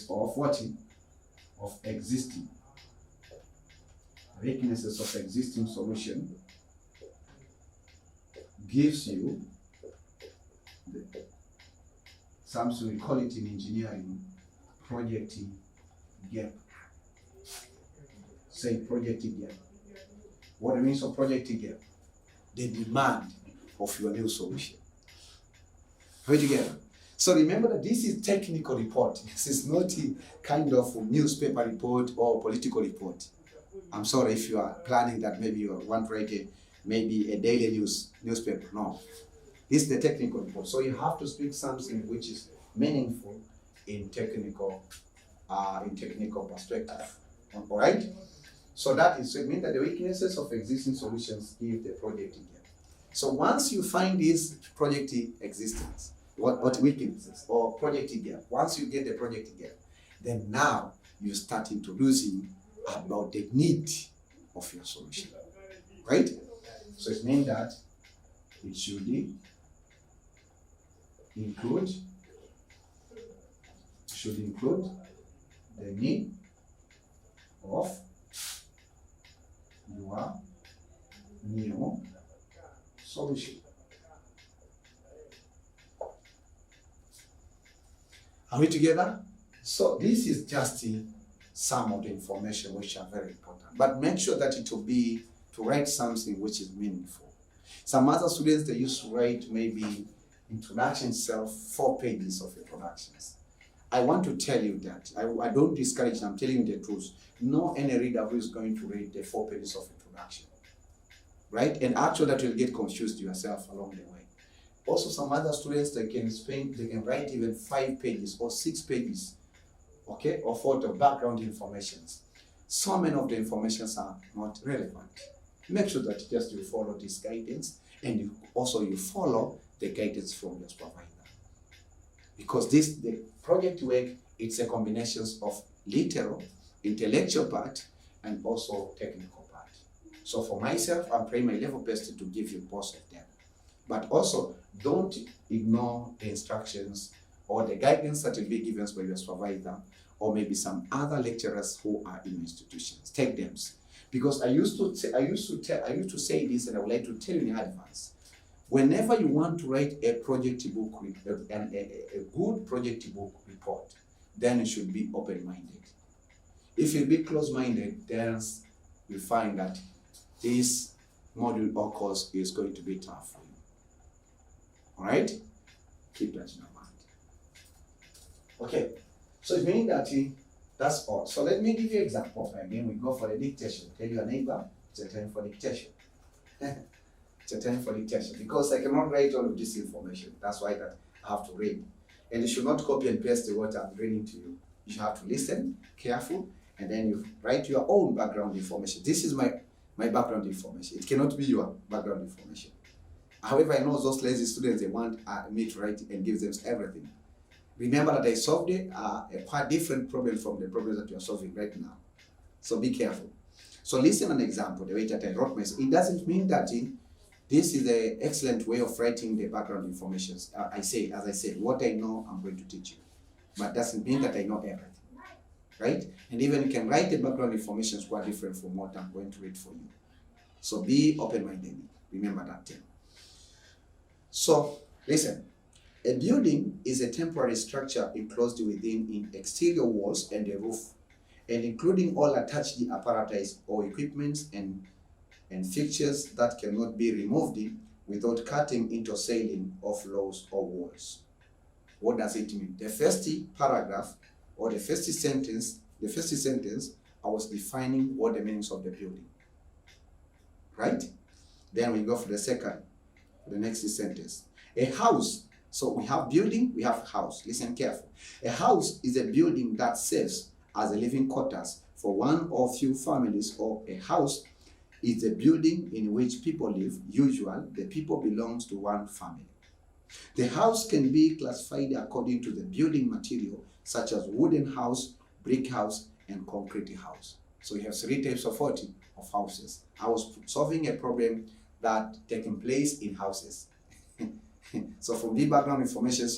of what? Of existing. Weaknesses of existing solution gives you something we call it in engineering project gap. Say project gap. What it means of project gap? The demand of your new solution. Are we together? So remember that this is technical report. This is not a kind of newspaper report or political report. I'm sorry if you are planning that maybe you want to write maybe a daily newspaper. No. This is the technical report. So you have to speak something which is meaningful in technical perspective. All right? So it means that the weaknesses of existing solutions give the project gap. So once you find this project existence, what weaknesses or project gap, once you get the project gap, then now you're starting to losing about the need of your solution. Right? So it means that it should include the need of your new solution. Are we together? So this is just some of the information which are very important. But make sure that it will be to write something which is meaningful. Some other students, they used to write maybe introduction itself, 4 pages of introductions. I want to tell you that, I don't discourage, I'm telling you the truth. No any reader who is going to read the 4 pages of introduction. Right? And actually that will get confused yourself along the way. Also some other students, they can write even 5 pages or 6 pages, okay, of photo background informations. So many of the informations are not relevant. Make sure that just you follow this guidance and you follow the guidance from your supervisor. Because the project work, it's a combination of literal, intellectual part, and also technical part. So for myself, I'm trying my level best to give you both of them. But also, don't ignore the instructions or the guidance that will be given by your supervisor or maybe some other lecturers who are in institutions. Take them. Because I used to say this, and I would like to tell you in advance. Whenever you want to write a project book, a good project book report, then you should be open-minded. If you be close-minded, then you find that this module or course is going to be tough for you. All right? Keep that in your mind. Okay, so it means that that's all. So let me give you an example. Again, we go for the dictation. Tell your neighbor, it's a time for dictation. It's a time for dictation because I cannot write all of this information. That's why that I have to read. And you should not copy and paste what I'm reading to you. You should have to listen, careful, and then you write your own background information. This is my background information. It cannot be your background information. However, I know those lazy students, they want me to write and give them everything. Remember that I solved a quite different problem from the problem that you are solving right now. So be careful. So listen an example, the way that I wrote myself. It doesn't mean that this is an excellent way of writing the background information. As I said, what I know, I'm going to teach you. But doesn't mean that I know everything. Right? And even you can write the background information quite different from what I'm going to read for you. So be open-minded. Remember that term. So, listen. A building is a temporary structure enclosed within exterior walls and a roof. and including all attached apparatus or equipments and fixtures that cannot be removed without cutting into ceiling of floors or walls. What does it mean? The first paragraph or the first sentence, I was defining what the meanings of the building, right? Then we go for the next sentence. A house, so we have building, we have house. Listen carefully. A house is a building that serves as a living quarters for one or few families, or a house is a building in which people live. Usually, the people belongs to one family. The house can be classified according to the building material, such as wooden house, brick house, and concrete house. So you have 3 types of houses. I was solving a problem that taking place in houses. So from the background information,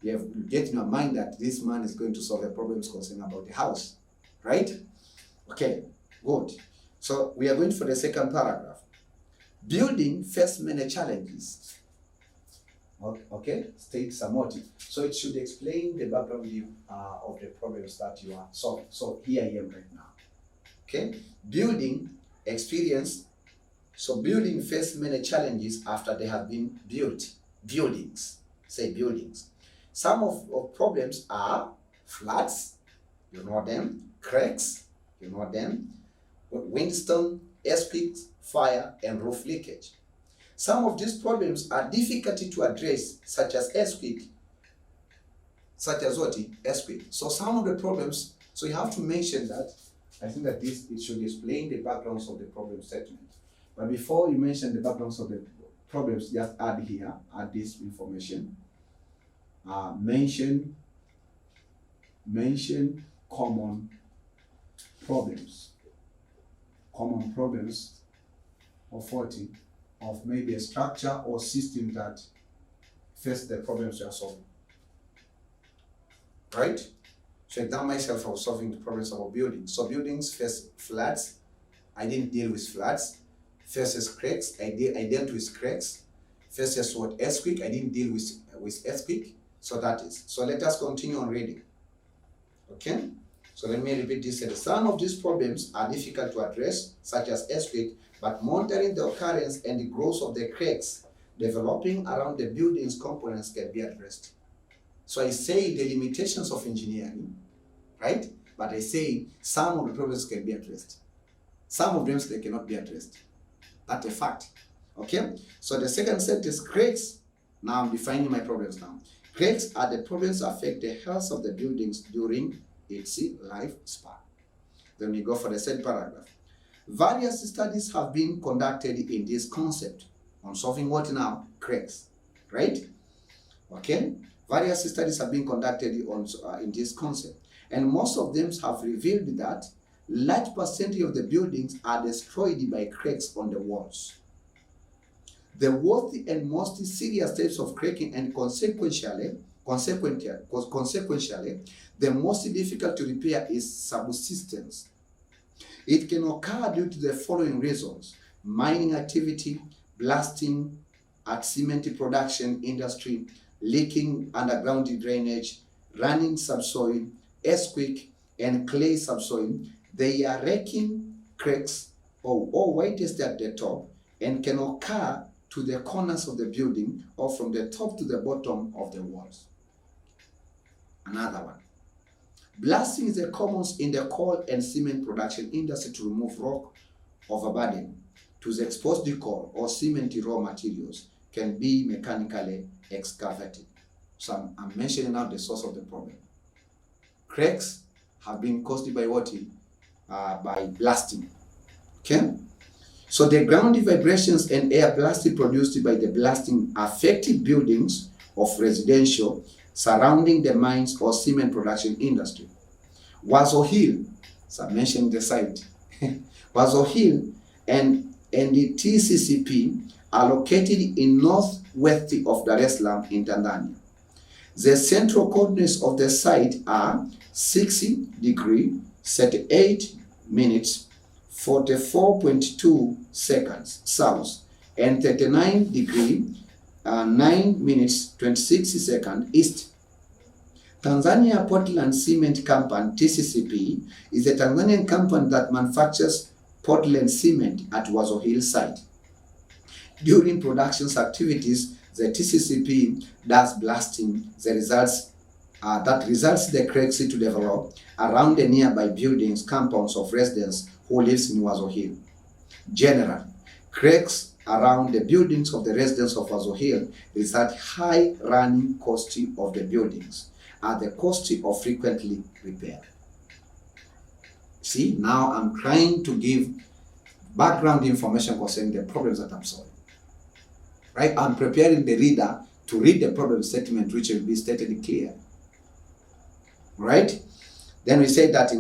you have get in your mind that this man is going to solve a problem concerning about the house, right? Okay, good. So we are going for the second paragraph. Building face many challenges. Okay, state some motive. So it should explain the background view of the problems that you are solving. So here I am right now. Okay, building experience. So building face many challenges after they have been built. Buildings, say buildings. Some of problems are floods, you know them, cracks, you know them, windstorm, earthquakes, fire, and roof leakage. Some of these problems are difficult to address, such as earthquake. Such as what? Earthquake. So some of the problems, so you have to mention that. I think that it should explain the backgrounds of the problem statement. But before you mention the backgrounds of the problems, just add this information. Mention common problems. Common problems of 40 of maybe a structure or system that face the problems you are solving. Right? So example myself, I was solving the problems of a building. So buildings face floods. I didn't deal with floods. Faces cracks. I dealt with cracks. Faces what? Earthquake. I didn't deal with earthquake. So that is. So let us continue on reading. Okay? So let me repeat this. Some of these problems are difficult to address, such as earthquake, but monitoring the occurrence and the growth of the cracks developing around the building's components can be addressed. So I say the limitations of engineering, right? But I say some of the problems can be addressed. Some of them they cannot be addressed. That's a fact. Okay? So the second set is cracks. Now I'm defining my problems now. Cracks are the problems that affect the health of the buildings during its lifespan. Then we go for the third paragraph. Various studies have been conducted in this concept on solving what now? Cracks, right? Okay? Various studies have been conducted in this concept, and most of them have revealed that large percentage of the buildings are destroyed by cracks on the walls. The worst and most serious types of cracking, and consequentially, the most difficult to repair is subsidence. It can occur due to the following reasons: mining activity, blasting at cement production industry, leaking underground drainage, running subsoil, earthquake, and clay subsoil. They are wrecking cracks or widest at the top and can occur to the corners of the building or from the top to the bottom of the walls. Another one. Blasting is a common in the coal and cement production industry to remove rock overburden to the exposed coal or cement raw materials can be mechanically excavated. So I'm mentioning now the source of the problem. Cracks have been caused by what? By blasting. Okay? So the ground vibrations and air blasting produced by the blasting affected buildings of residential surrounding the mines or cement production industry. Wazo Hill, so I mentioned the site. Wazo Hill and the TCCP are located in northwest of Dar es Salaam in Tanzania. The central coordinates of the site are 60 degree 38 minutes 44.2 seconds south and 39 degree 9 minutes 26 seconds east. Tanzania Portland Cement Company, TCCP, is a Tanzanian company that manufactures Portland cement at Wazo Hill site. During production activities, the TCCP does blasting that results the cracks to develop around the nearby buildings, compounds of residents who lives in Wazo Hill. Generally, cracks around the buildings of the residents of Wazo Hill result high running cost of the buildings at the cost of frequently repair. See, now I'm trying to give background information concerning the problems that I'm solving. Right? I'm preparing the reader to read the problem statement, which will be stated clear. Right? Then we say that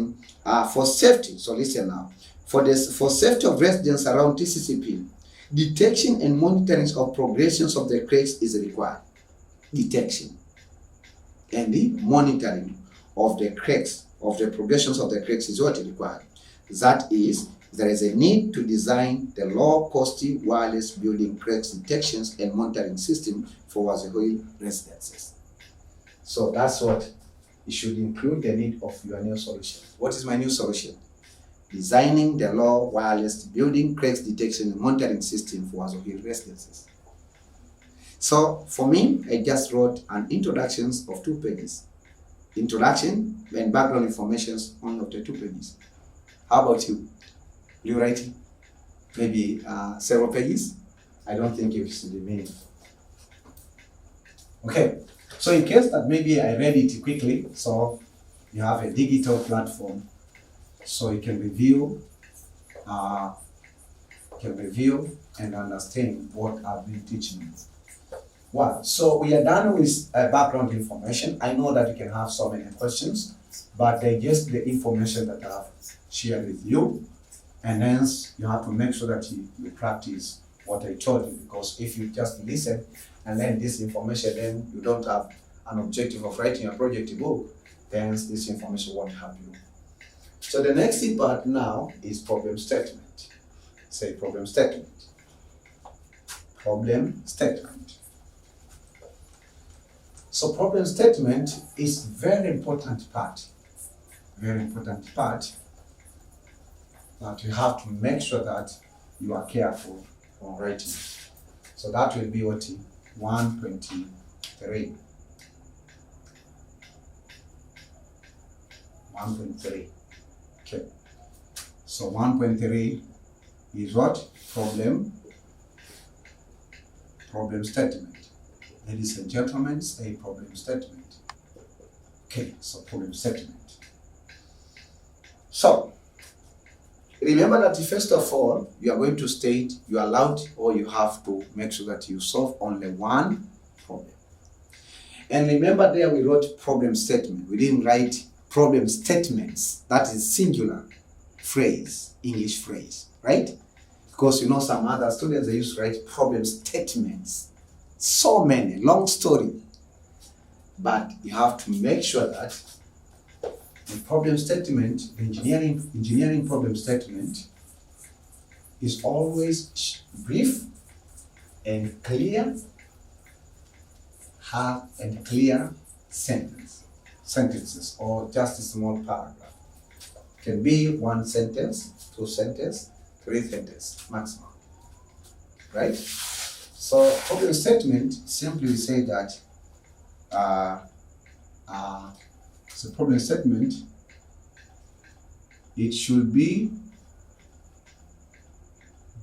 for safety, so listen now, for safety of residents around TCCP, detection and monitoring of progressions of the cracks is required. Detection and the monitoring of the cracks, of the progressions of the cracks is what is required. That is, there is a need to design the low-cost wireless building cracks detections and monitoring system for Wazo Hill residences. So that's what it should include, the need of your new solution. What is my new solution? Designing the low wireless building cracks detection and monitoring system for Wazo Hill residences. So for me, I just wrote an introduction of 2 pages. Introduction and background information on of the 2 pages. How about you? Will you write maybe several pages? I don't think it should be many. Okay, so in case that maybe I read it quickly, so you have a digital platform, so you can review and understand what I've been teaching you. Wow, so we are done with background information. I know that you can have so many questions, but just the information that I've shared with you, and hence you have to make sure that you practice what I told you, because if you just listen and learn this information, then you don't have an objective of writing a project book, then this information won't help you. So the next part now is problem statement. Say problem statement. Problem statement. So problem statement is very important part that you have to make sure that you are careful on writing. So that will be what 123. 1.3. Okay. So 1.3 is what? Problem statement. Ladies and gentlemen, say problem statement. Okay, so problem statement. So, remember that first of all, you are going to state, you are allowed or you have to make sure that you solve only one problem. And remember there we wrote problem statement. We didn't write problem statements. That is singular phrase, English phrase, right? Because you know some other students, they used to write problem statements. So many, long story. But you have to make sure that the problem statement, the engineering problem statement, is always brief and clear, have and clear sentences, or just a small paragraph. It can be 1 sentence, 2 sentences, 3 sentences maximum, right? So problem statement simply say that so problem statement, it should be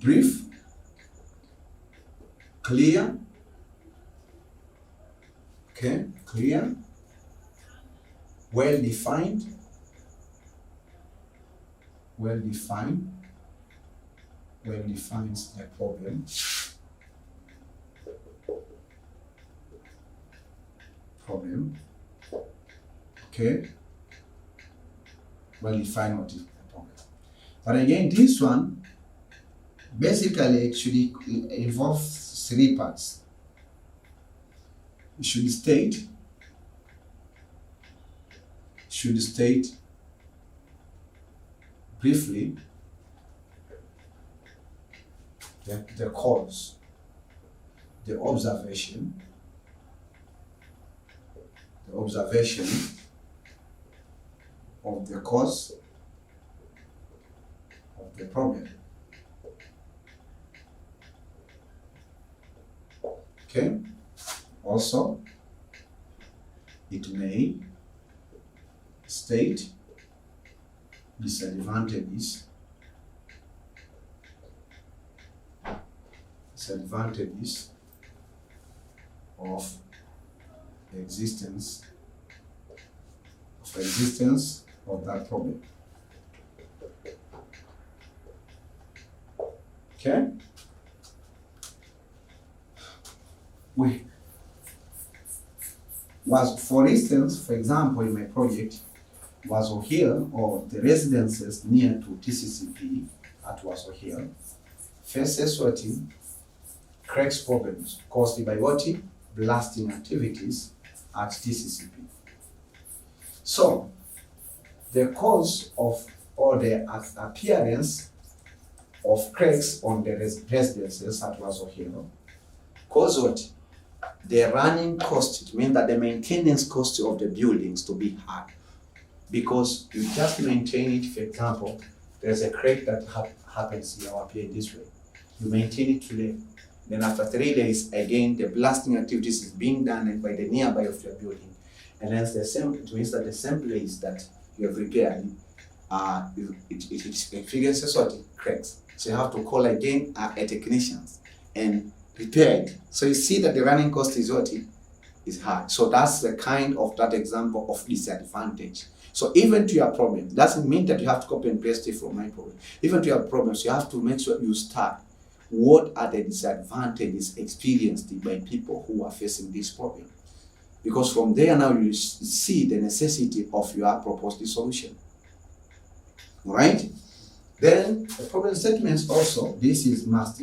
brief, clear, okay, clear, well defined, defines the problem. Okay, well define what is the problem. But again, this one basically it should involve 3 parts. It should state briefly the cause, the observation, the observation of the cause of the problem. Okay. Also, it may state disadvantages of existence of that problem. Okay. For instance, for example, in my project was here, or the residences near to TCCP at Waso Hill faces what? Cracks problems caused by what? Blasting activities at TCCP. So, the cause of, or the appearance of cracks on the residences at Waso Hill cause what? The running cost. It means that the maintenance cost of the buildings to be high, because you just maintain it. For example, there's a crack that happens here or appear this way. You maintain it today. Then after 3 days, again, the blasting activities is being done by the nearby of your building. And then the same, it means that the same place that you have repaired, it experiences what? Cracks. So you have to call again a technician and repair it. So you see that the running cost is what? Is high. So that's the kind of that example of disadvantage. So even to your problem, doesn't mean that you have to copy and paste it from my problem. Even to your problems, you have to make sure you start. What are the disadvantages experienced by people who are facing this problem? Because from there now you see the necessity of your proposed solution. All right? Then the problem statements also, this is must.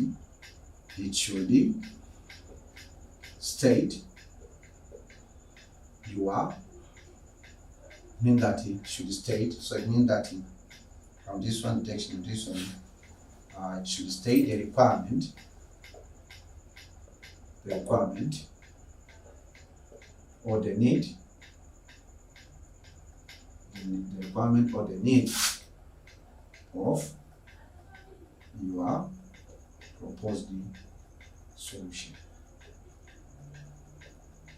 It should state you are, mean that it should state, so it means that from this one detection to this one, it should state the requirement or the need, the requirement or the need of your proposed solution.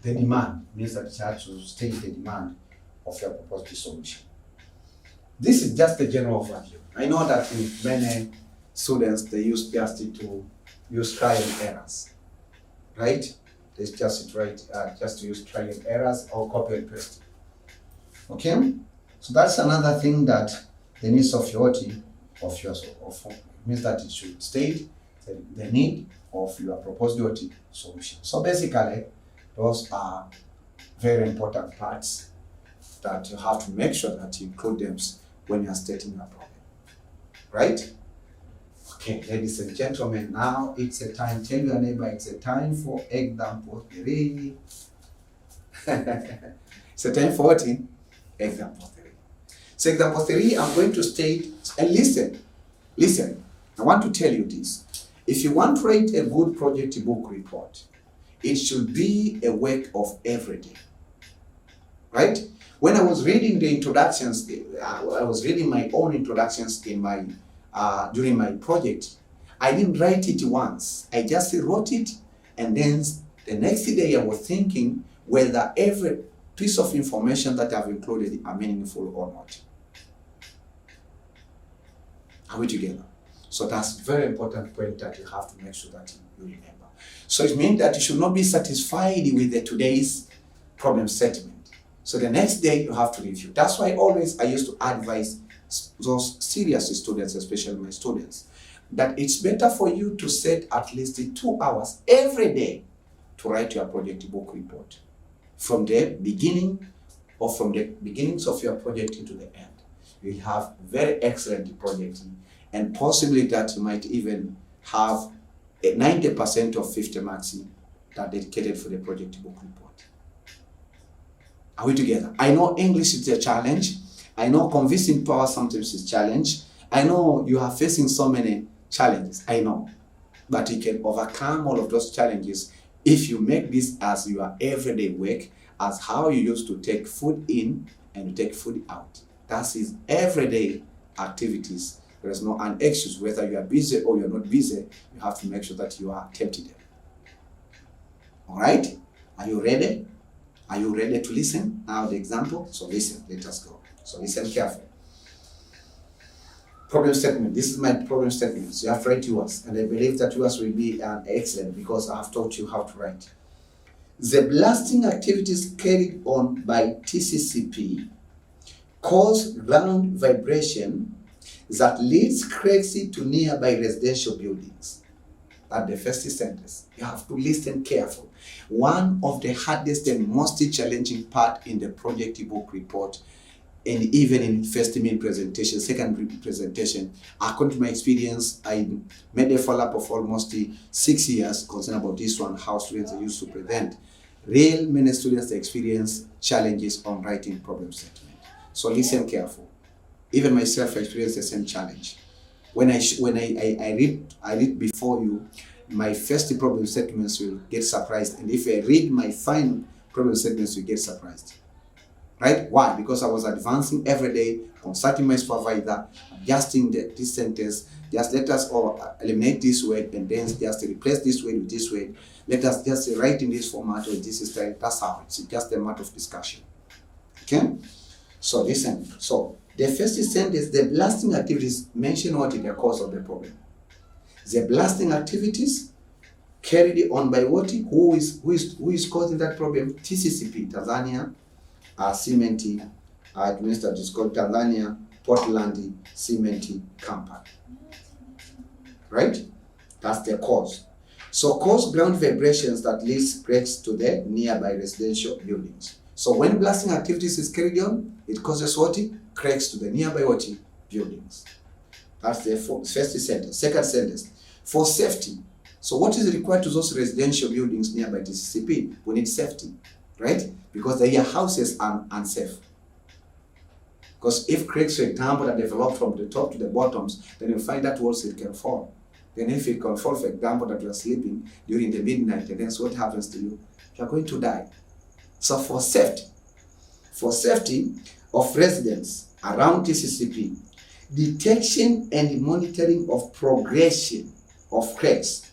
The demand means that you have to state the demand of your proposed solution. This is just a general overview. I know that in many students, they use just to use trial and errors, right? They just to use trial and errors or copy and paste. Okay, so that's another thing that the needs of your means that it should state the need of your proposed solution. So basically, those are very important parts that you have to make sure that you include them when you are stating a problem, right? Okay, ladies and gentlemen, now it's a time, tell your neighbor it's a time for example 3. It's a time for what? Example 3. So example 3, I'm going to state, and listen, I want to tell you this. If you want to write a good project book report, it should be a work of every day, right? When I was reading the introductions, I was reading my own introductions in my during my project. I didn't write it once. I just wrote it, and then the next day I was thinking whether every piece of information that I've included are meaningful or not. Are we together? So that's a very important point that you have to make sure that you remember. So it means that you should not be satisfied with today's problem statement. So the next day you have to review. That's why I used to advise those serious students, especially my students, that it's better for you to set at least 2 hours every day to write your project book report. From the beginning or from the beginnings of your project into the end. You'll have very excellent project, and possibly that you might even have 90% of 50 marks that are dedicated for the project book report. Are we together? I know English is a challenge. I know convincing power sometimes is a challenge. I know you are facing so many challenges. I know. But you can overcome all of those challenges if you make this as your everyday work as how you used to take food in and you take food out. That is everyday activities. There is no an excuse whether you are busy or you're not busy. You have to make sure that you are attempting them. All right? Are you ready? Are you ready to listen? Now the example. So listen, let us go. So listen carefully. Problem statement. This is my problem statement. So you have to write yours, and I believe that yours will be excellent because I have taught you how to write. The blasting activities carried on by TCCP cause ground vibration that leads crazy to nearby residential buildings. That's the first sentence. You have to listen carefully. One of the hardest and most challenging part in the project book report, and even in first main presentation, second presentation, according to my experience, I made a follow-up of almost 6 years concerned about this one, how students are used to present. Real many students experience challenges on writing problem statement. So listen careful. Even myself experienced the same challenge. When I read before you, my first problem statements will get surprised, and if I read my final problem statements, you get surprised. Right? Why? Because I was advancing every day, consulting my supervisor, adjusting this sentence. Just let us eliminate this word and then just replace this word with this word. Let us just write in this format or this style. That's how it's just a matter of discussion. Okay? So listen. So the first sentence, the blasting activities, mention what is the cause of the problem. The blasting activities carried on by what? Who is causing that problem? TCCP, Tanzania Cement Administrator, is called Tanzania Portland Cement Company. Right? That's the cause. So cause ground vibrations that leads cracks to the nearby residential buildings. So when blasting activities is carried on, it causes what? Cracks to the nearby what? Buildings. That's the first sentence. Second sentence, for safety. So what is required to those residential buildings nearby TCCP? We need safety, right? Because their houses are unsafe. Because if cracks, for example, are developed from the top to the bottoms, then you find that also it can fall. Then if it can fall, for example, that you are sleeping during the midnight, and then what happens to you? You are going to die. So for safety of residents around TCCP, detection and monitoring of progression of cracks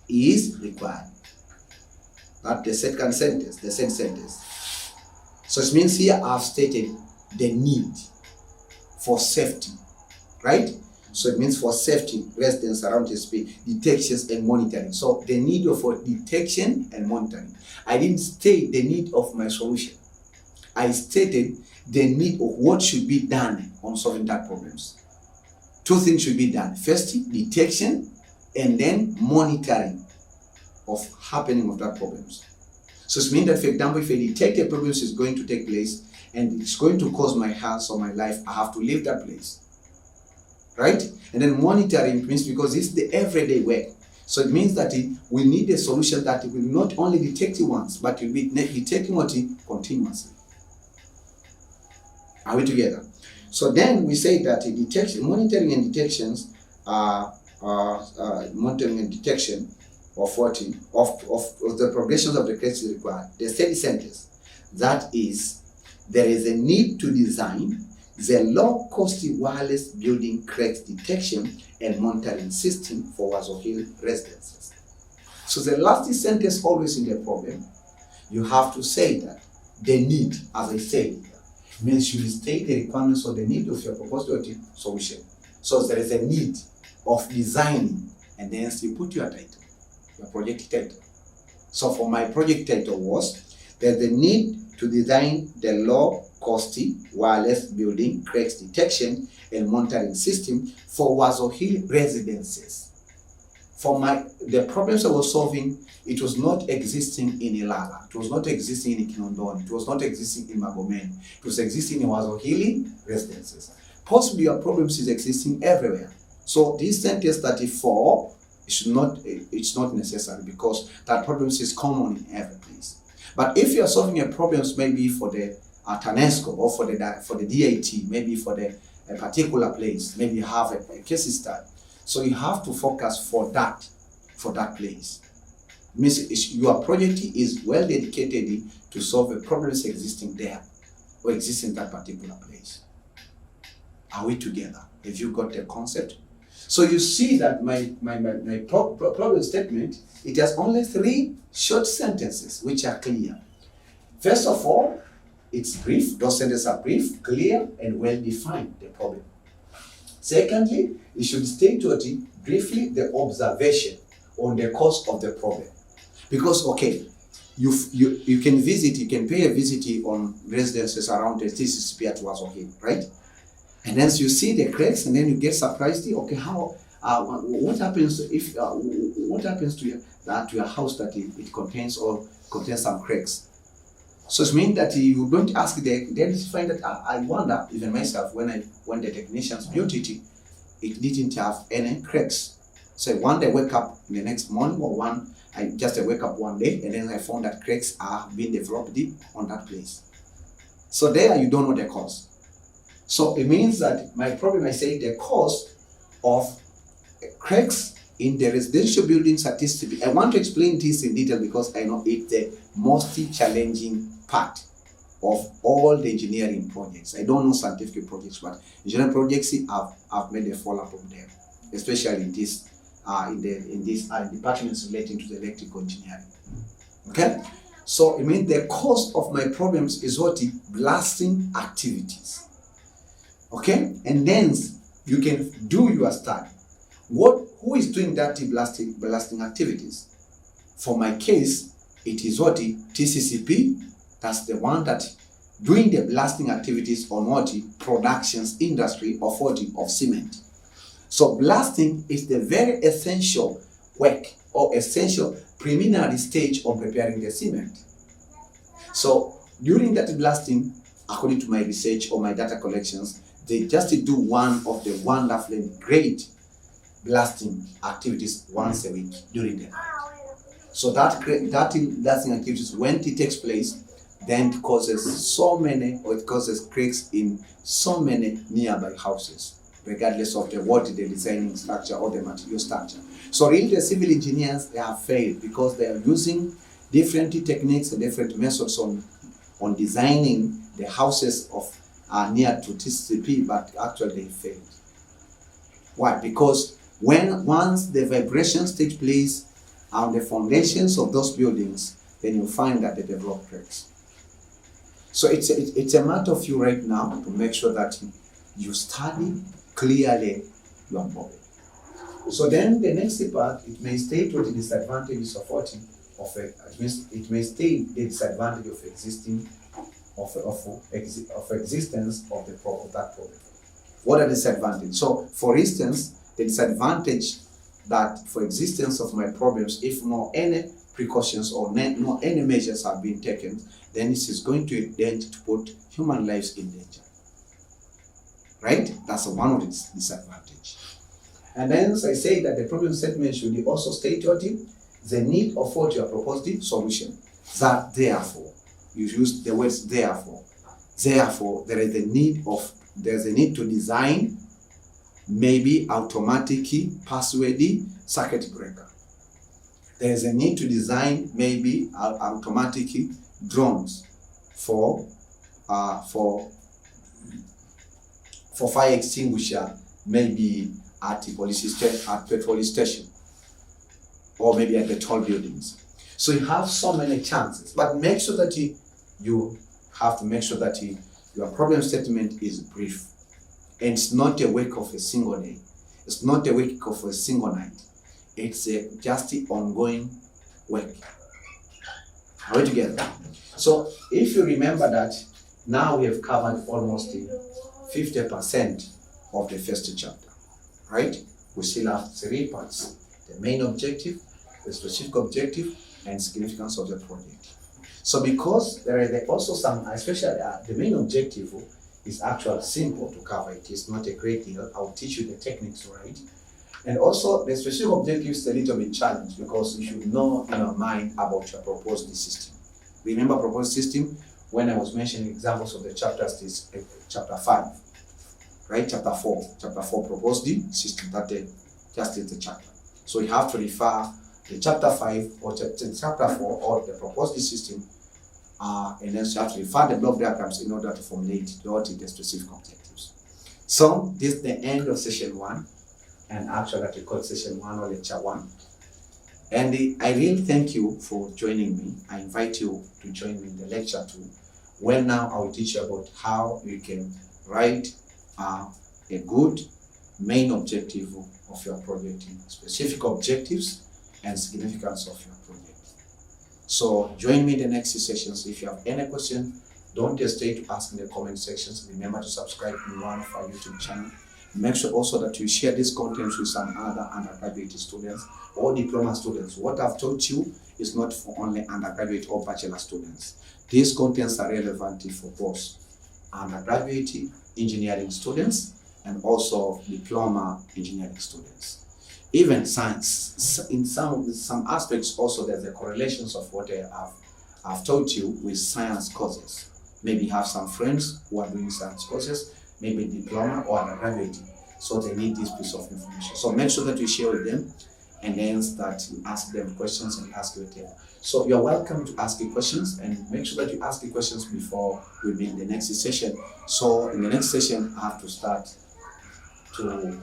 is required. That's the second sentence, the same sentence. So it means here I've stated the need for safety, right? So it means for safety, residents around TCCP, detections and monitoring. So the need for detection and monitoring. I didn't state the need of my solution. I stated the need of what should be done on solving that problems. Two things should be done. First, detection, and then monitoring of happening of that problems. So it means that, for example, if I detect a problem is going to take place and it's going to cause my health or my life, I have to leave that place. Right? And then monitoring means because it's the everyday work. So it means that we need a solution that will not only detect it once, but will be detecting what continuously. Are we together? So then we say that detection, monitoring and detections monitoring and detection of what of the progressions of the cracks is required. The third sentence, that is, there is a need to design the low-cost wireless building cracks detection and monitoring system for Wazo Hill residences. So the last sentence always in the problem, you have to say that the need, as I said, means you state the requirements or the need of your proposed solution. So there is a need of designing, and then you put your title, your project title. So for my project title was, there's the need to design the low-cost wireless building cracks detection and monitoring system for Wazo Hill residences. For the problems I was solving, it was not existing in Ilala, it was not existing in Kinondoni, it was not existing in Magomeni, it was existing in Wazo Hill residences. Possibly your problems is existing everywhere. So this sentence 34 it's not necessary because that problems is common in every place. But if you are solving a problems maybe for the TANESCO or for the DAT, maybe for a particular place, maybe you have a case study. So you have to focus for that place. Means your project is well dedicated to solve the problems existing there or existing in that particular place. Are we together? Have you got the concept? So you see that my problem statement, it has only 3 short sentences which are clear. First of all, it's brief. Those sentences are brief, clear, and well defined, the problem. Secondly, it should state briefly the observation on the cause of the problem. Because, okay, you can visit, you can pay a visit on residences around the TCCP at was okay, right? And then you see the cracks, and then you get surprised. Okay, how? What happens if? What happens to your house that it contains some cracks? So it means that you don't ask then you find that I wonder, even myself, when the technicians built it didn't have any cracks. So one day I wake up in the next morning, I wake up one day, and then I found that cracks are being developed on that place. So there you don't know the cause. So it means that my problem, I say the cause of cracks in the residential buildings at TCCP. I want to explain this in detail because I know it's the most challenging part of all the engineering projects. I don't know scientific projects, but engineering projects I've made a follow-up of them, especially in these departments relating to the electrical engineering. Okay, so it means the cause of my problems is blasting activities. Okay, and then you can do your study. Who is doing that blasting activities? For my case, it is TCCP. That's the one that doing the blasting activities on productions industry of cement. So blasting is the very essential work or essential preliminary stage of preparing the cement. So during that blasting, according to my research or my data collections, they just do one of the wonderfully great blasting activities once a week during the night. So that blasting activities, when it takes place, then it causes cracks in so many nearby houses, regardless of the designing structure or the material structure. So really the civil engineers, they have failed because they are using different techniques and different methods on designing the houses of near to TCCP, but actually they failed. Why? Because once the vibrations take place on the foundations of those buildings, then you find that they develop cracks. So it's a matter of you right now to make sure that you study clearly your problem. So then the next part, it may state what the disadvantages of it may state the disadvantage of existence of that problem. What are the disadvantages? So for instance, the disadvantage that for existence of my problems, if no any precautions or no any measures have been taken, then this is going to put human lives in danger. Right? That's one of the disadvantages. And then as I say that the problem statement should also state the need of what you are proposing solution. That therefore, you use the words therefore. Therefore, there's a need to design maybe automatic password circuit breaker. There is a need to design maybe automatic drones for fire extinguisher, maybe at the petrol station, or maybe at the tall buildings. So you have so many chances, but make sure that you have to make sure that your problem statement is brief. And it's not a work of a single day. It's not a work of a single night. It's just the ongoing work. Are we together? So if you remember that, now we have covered almost 50% of the first chapter, right? We still have 3 parts: the main objective, the specific objective, and significance of the project. So because there are also some, especially the main objective is actually simple to cover. It is not a great deal. I'll teach you the techniques to write. And also the specific objective is a little bit challenged because you should know in your mind about your proposed system. Remember proposed system when I was mentioning examples of the chapters, is chapter 5, right? Chapter 4 proposed system, that just is the chapter. So you have to refer the chapter 5 or chapter 4 or the proposed system, and then you have to refer the block diagrams in order to formulate the specific objectives. So this is the end of session 1, and actually that we call session 1 or lecture 1. And I really thank you for joining me. I invite you to join me in the lecture 2, where now I will teach you about how you can write a good main objective of your project, specific objectives and significance of your project. So join me in the next sessions. If you have any question, don't hesitate to ask in the comment sections. Remember to subscribe to one of our YouTube channel. Make sure also that you share this content with some other undergraduate students or diploma students. What I've taught you is not for only undergraduate or bachelor students. These contents are relevant for both undergraduate engineering students and also diploma engineering students. Even science, in some aspects also there's a correlations of what I've taught you with science courses. Maybe you have some friends who are doing science courses, maybe diploma or undergraduate, so they need this piece of information. So make sure that you share with them, and then that you ask them questions and ask your team. So you're welcome to ask your questions, and make sure that you ask the questions before we begin the next session. So in the next session, I have to start to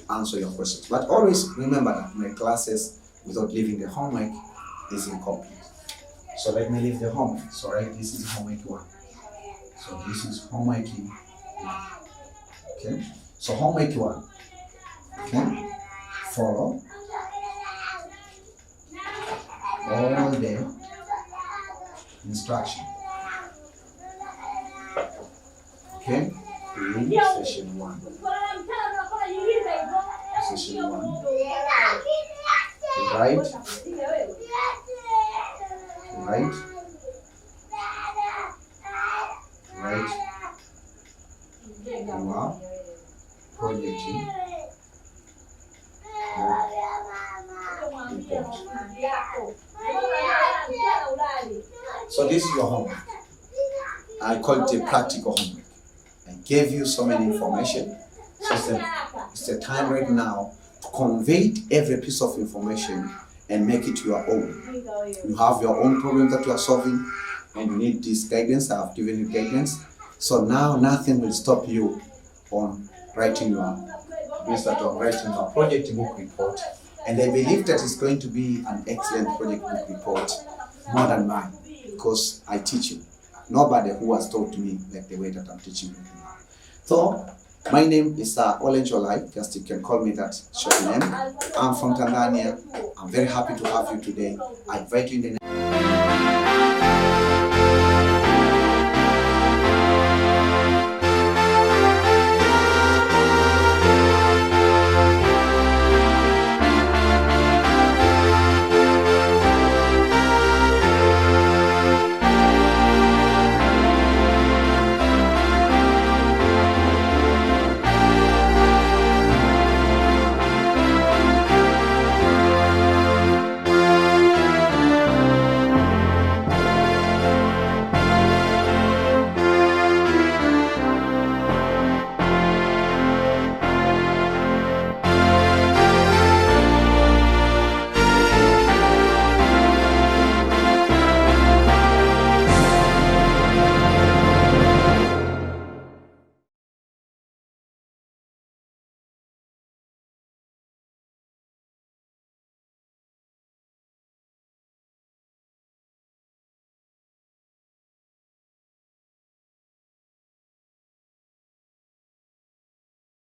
answer your questions. But always remember that my classes without leaving the homework is incomplete. So let me leave the homework. So right, this is homework 1. So this is homework 1. Okay. So homework 1. Okay. Follow all the instructions. Okay. In session 1. Session 1. To write. Our project report. So this is your homework. I call it a practical homework. I gave you so many information. So it's the time right now to convey every piece of information and make it your own. You have your own problem that you are solving, and you need this guidance. I have given you guidance. So now nothing will stop you on writing your project book report. And I believe that it's going to be an excellent project book report, more than mine, because I teach you. Nobody who has taught me like the way that I'm teaching you now. So my name is Olenjolai, just you can call me that short name. I'm from Tanzania. I'm very happy to have you today. I invite you in the next